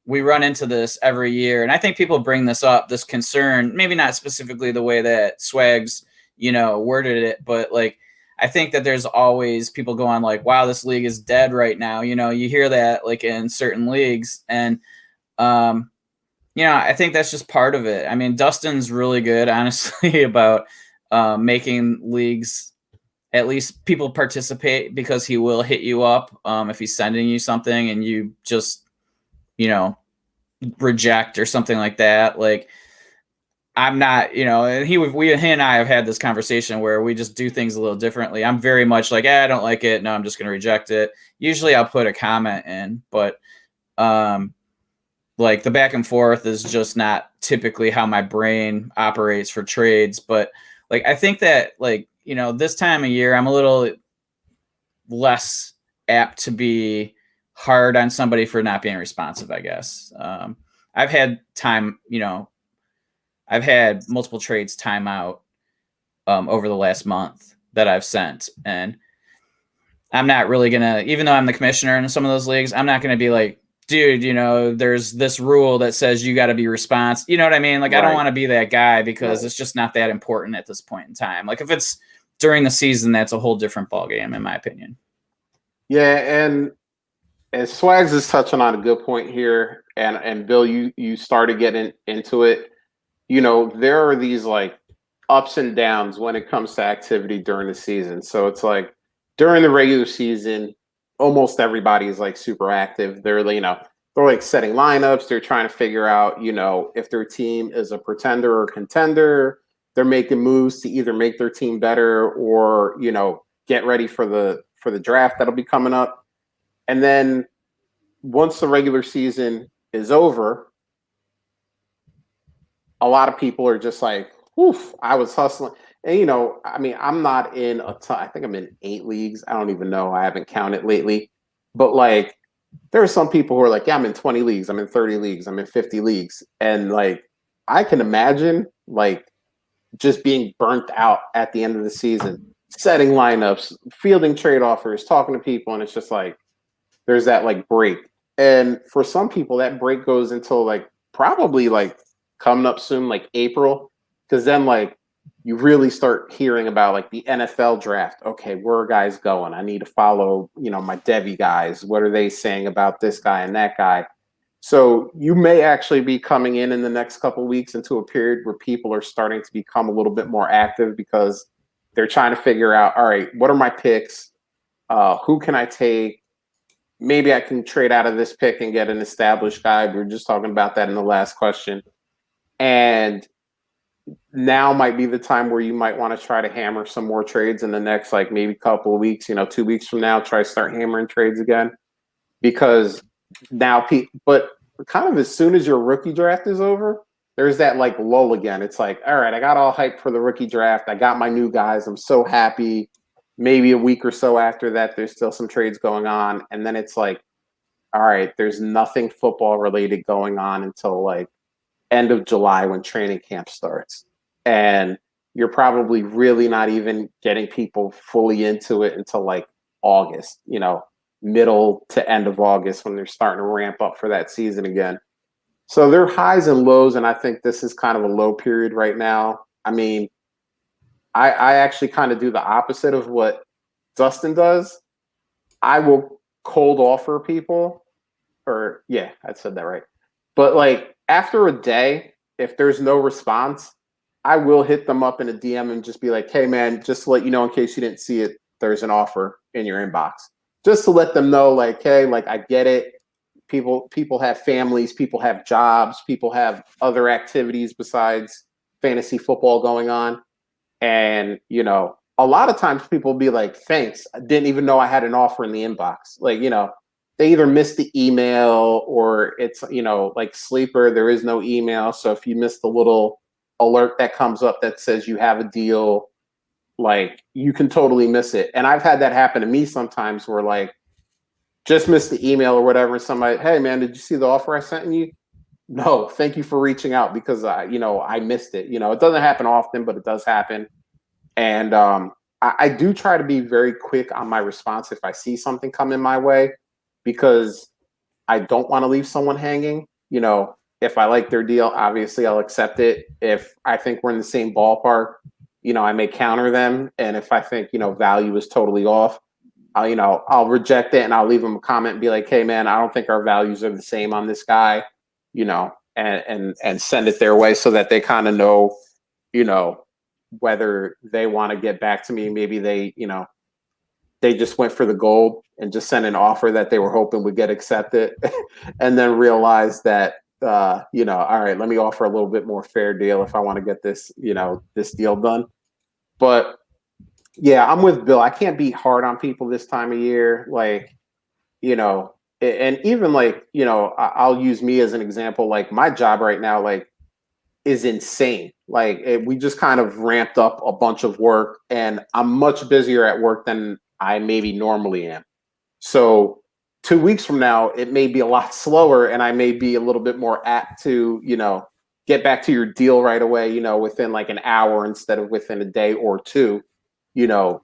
we run into this every year. And I think people bring this up, this concern, maybe not specifically the way that Swags, worded it, but like, I think that there's always people going like, wow, this league is dead right now. You hear that like in certain leagues, and, I think that's just part of it. I mean, Dustin's really good, honestly, about making leagues, at least people participate, because he will hit you up if he's sending you something and you just, reject or something like that. Like, I'm not, and he and I have had this conversation where we just do things a little differently. I'm very much like, I don't like it. No, I'm just going to reject it. Usually I'll put a comment in, but like, the back and forth is just not typically how my brain operates for trades. But like, I think that, like, this time of year, I'm a little less apt to be hard on somebody for not being responsive, I guess. I've had time, I've had multiple trades time out over the last month that I've sent. And I'm not really going to, even though I'm the commissioner in some of those leagues, I'm not going to be like, dude, there's this rule that says you got to be responsive. You know what I mean? Like, right. I don't want to be that guy, because it's just not that important at this point in time. Like, if it's during the season, that's a whole different ballgame, in my opinion. Yeah. And Swags is touching on a good point here. And Bill, you started getting into it. There are these like ups and downs when it comes to activity during the season. So it's like, during the regular season, almost everybody is like super active. They're like setting lineups. They're trying to figure out, if their team is a pretender or contender. They're making moves to either make their team better or, get ready for the draft that'll be coming up. And then once the regular season is over, a lot of people are just like, "Oof, I was hustling." And I mean, I'm not in a ton. I think I'm in 8 leagues. I don't even know. I haven't counted lately. But like, there are some people who are like, "Yeah, I'm in 20 leagues. I'm in 30 leagues. I'm in 50 leagues." And like, I can imagine like just being burnt out at the end of the season, setting lineups, fielding trade offers, talking to people, and it's just like there's that like break. And for some people, that break goes until like probably like coming up soon, like April, because then like you really start hearing about like the NFL draft. Okay, where are guys going? I need to follow, my Devi guys. What are they saying about this guy and that guy? So you may actually be coming in the next couple of weeks into a period where people are starting to become a little bit more active because they're trying to figure out, all right, what are my picks? Who can I take? Maybe I can trade out of this pick and get an established guy. We were just talking about that in the last question. And now might be the time where you might want to try to hammer some more trades in the next, like maybe couple of weeks, 2 weeks from now, try to start hammering trades again. Because now, but kind of as soon as your rookie draft is over, there's that like lull again. It's like, all right, I got all hyped for the rookie draft. I got my new guys. I'm so happy. Maybe a week or so after that, there's still some trades going on. And then it's like, all right, there's nothing football related going on until like end of July when training camp starts. And you're probably really not even getting people fully into it until like August, middle to end of August when they're starting to ramp up for that season again. So there are highs and lows, and I think this is kind of a low period right now. I mean, I actually kind of do the opposite of what Dustin does. I will cold offer people, or yeah, I said that right. But like after a day, if there's no response, I will hit them up in a DM and just be like, "Hey man, just to let you know in case you didn't see it, there's an offer in your inbox." Just to let them know, like, hey, like I get it. People have families, people have jobs, people have other activities besides fantasy football going on. And, a lot of times people will be like, thanks. I didn't even know I had an offer in the inbox. Like, they either missed the email or it's, like sleeper, there is no email. So if you miss the little alert that comes up that says you have a deal, like you can totally miss it. And I've had that happen to me sometimes where like just missed the email or whatever. And somebody, hey man, did you see the offer I sent you? No, thank you for reaching out because I missed it. It doesn't happen often, but it does happen. And I do try to be very quick on my response if I see something coming my way, because I don't want to leave someone hanging. If I like their deal, obviously I'll accept it. If I think we're in the same ballpark, I may counter them. And if I think, value is totally off, I'll reject it and I'll leave them a comment and be like, hey man, I don't think our values are the same on this guy, and send it their way so that they kind of know, whether they want to get back to me. Maybe they just went for the gold and just sent an offer that they were hoping would get accepted and then realized that, all right, let me offer a little bit more fair deal if I want to get this, this deal done. But yeah, I'm with Bill. I can't be hard on people this time of year. Like, and even like, I'll use me as an example. Like my job right now, like, is insane. Like we just kind of ramped up a bunch of work and I'm much busier at work than I maybe normally am. So 2 weeks from now, it may be a lot slower and I may be a little bit more apt to, get back to your deal right away, within like an hour instead of within a day or two,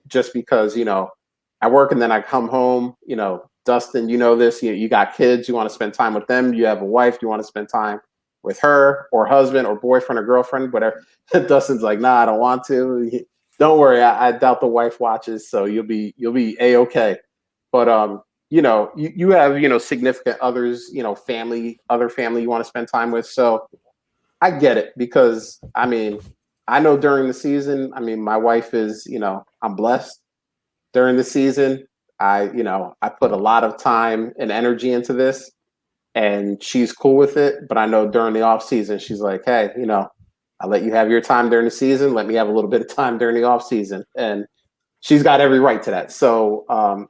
just because, I work and then I come home, Dustin, this, you got kids, you want to spend time with them. You have a wife, you want to spend time with her or husband or boyfriend or girlfriend, whatever. Dustin's like, nah, I don't want to. Don't worry, I doubt the wife watches, so you'll be a-okay. But you have significant others, other family you want to spend time with. So I get it because I mean I know during the season, I mean my wife is I'm blessed during the season. I put a lot of time and energy into this. And she's cool with it, but I know during the off season, she's like, hey, I'll let you have your time during the season. Let me have a little bit of time during the off season. And she's got every right to that. So, I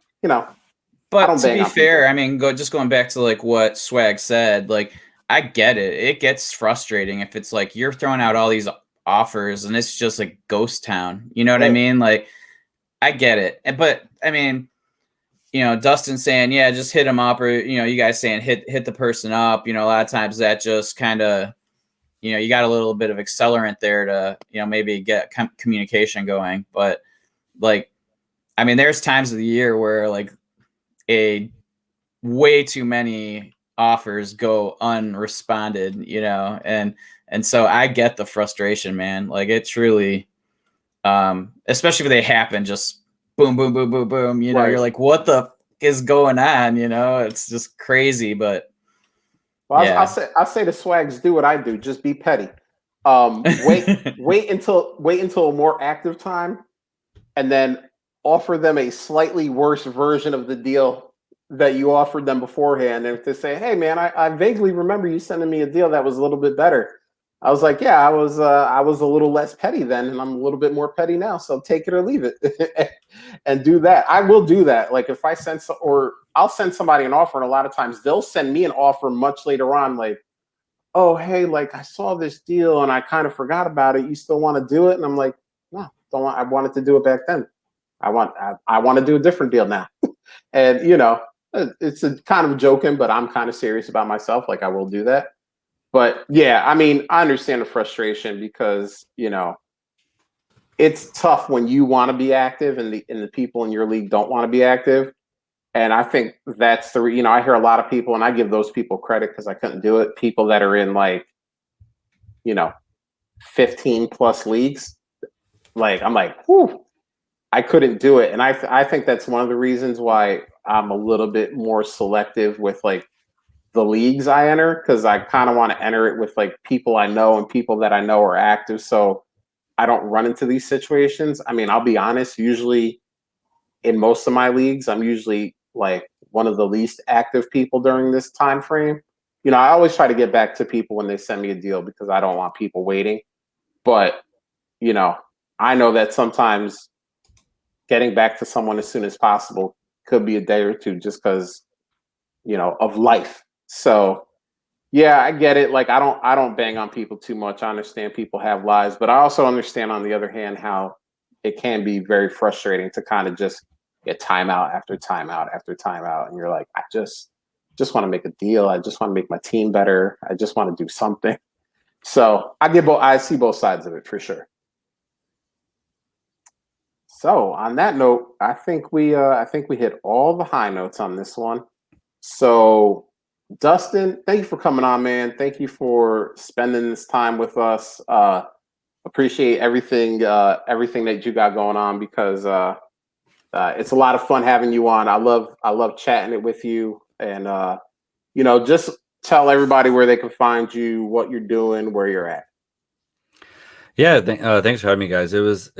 But don't to bang be on fair, people. I mean, going back to like what Swag said, like I get it. It gets frustrating if it's like you're throwing out all these offers and it's just like ghost town. You know what I mean? Like, I get it. But I mean, Dustin saying, yeah, just hit him up, or, you guys saying hit the person up. A lot of times that just kind of, you got a little bit of accelerant there to, maybe get communication going. But like, I mean, there's times of the year where like way too many offers go unresponded, and so I get the frustration, man. Like, it truly, especially if they happen, just boom, boom, boom, boom, boom. Right. You're like, what the is going on? It's just crazy. But well, yeah. I'll say the swags do what I do. Just be petty. Wait until a more active time, and then offer them a slightly worse version of the deal that you offered them beforehand. And if they say, hey man, I vaguely remember you sending me a deal that was a little bit better. I was like, yeah, I was a little less petty then, and I'm a little bit more petty now. So take it or leave it, and do that. I will do that. Like, if I I'll send somebody an offer, and a lot of times they'll send me an offer much later on, like, oh hey, like I saw this deal and I kind of forgot about it. You still want to do it? And I'm like, no, don't want. I wanted to do it back then. I want to do a different deal now. And it's a kind of joking, but I'm kind of serious about myself. Like, I will do that. But yeah, I mean, I understand the frustration because, it's tough when you want to be active and the people in your league don't want to be active. And I think that's I hear a lot of people, and I give those people credit because I couldn't do it. People that are in like, 15 plus leagues, like, I'm like, whew, I couldn't do it. And I think that's one of the reasons why I'm a little bit more selective with like the leagues I enter, because I kind of want to enter it with like people I know and people that I know are active, so I don't run into these situations. I mean, I'll be honest, usually in most of my leagues, I'm usually like one of the least active people during this time frame. I always try to get back to people when they send me a deal because I don't want people waiting. But, I know that sometimes getting back to someone as soon as possible could be a day or two just because, of life. So yeah, I get it. Like, I don't bang on people too much. I understand people have lives, but I also understand, on the other hand, how it can be very frustrating to kind of just get timeout after timeout after timeout. And you're like, I just want to make a deal. I just want to make my team better. I just want to do something. So I see both sides of it for sure. So on that note, I think we hit all the high notes on this one. So Dustin, thank you for coming on, man. Thank you for spending this time with us. Appreciate everything that you got going on, because it's a lot of fun having you on. I love chatting it with you, and just tell everybody where they can find you, what you're doing, where you're at. Yeah, thanks for having me, guys. It was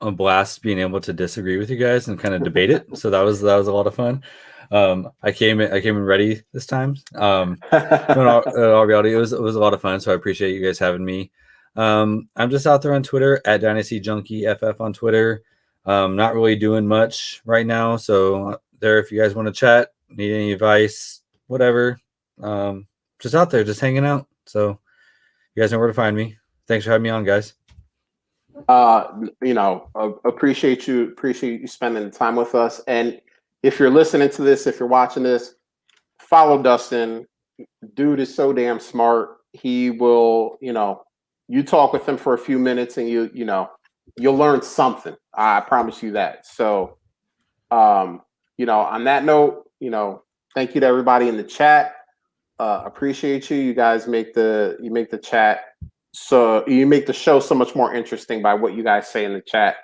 a blast being able to disagree with you guys and kind of debate it. So that was a lot of fun. I came in ready this time. In all reality, it was a lot of fun. So I appreciate you guys having me. I'm just out there on Twitter at Dynasty Junkie FF on Twitter. Not really doing much right now. So there, if you guys want to chat, need any advice, whatever, just out there, just hanging out. So you guys know where to find me. Thanks for having me on, guys. Appreciate you spending the time with us. And if you're listening to this, if you're watching this, follow Dustin. Dude is so damn smart. He will, you talk with him for a few minutes and you'll learn something. I promise you that. So, on that note, thank you to everybody in the chat. Appreciate you. You guys make the chat. So you make the show so much more interesting by what you guys say in the chat.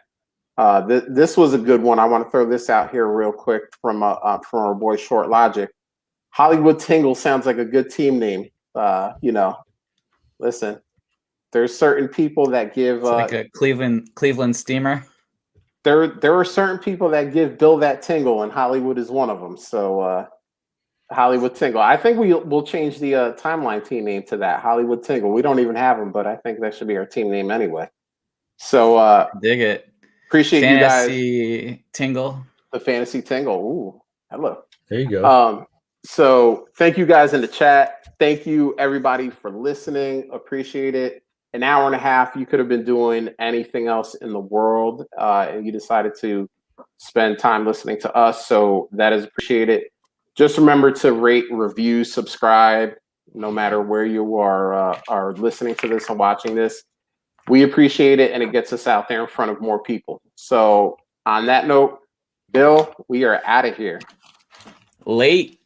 This was a good one. I want to throw this out here real quick from our boy Short Logic. Hollywood Tingle sounds like a good team name. Listen, there's certain people that give it's like a Cleveland steamer. There are certain people that give Bill that tingle, and Hollywood is one of them. So Hollywood Tingle. I think we'll change the timeline team name to that, Hollywood Tingle. We don't even have them, but I think that should be our team name anyway. So dig it. Appreciate Fantasy you guys. Tingle. The Fantasy Tingle. Ooh, hello. There you go. So thank you guys in the chat. Thank you everybody for listening. Appreciate it. An hour and a half. You could have been doing anything else in the world, and you decided to spend time listening to us. So that is appreciated. Just remember to rate, review, subscribe, no matter where you are listening to this and watching this. We appreciate it, and it gets us out there in front of more people. So on that note, Bill, we are out of here. Late.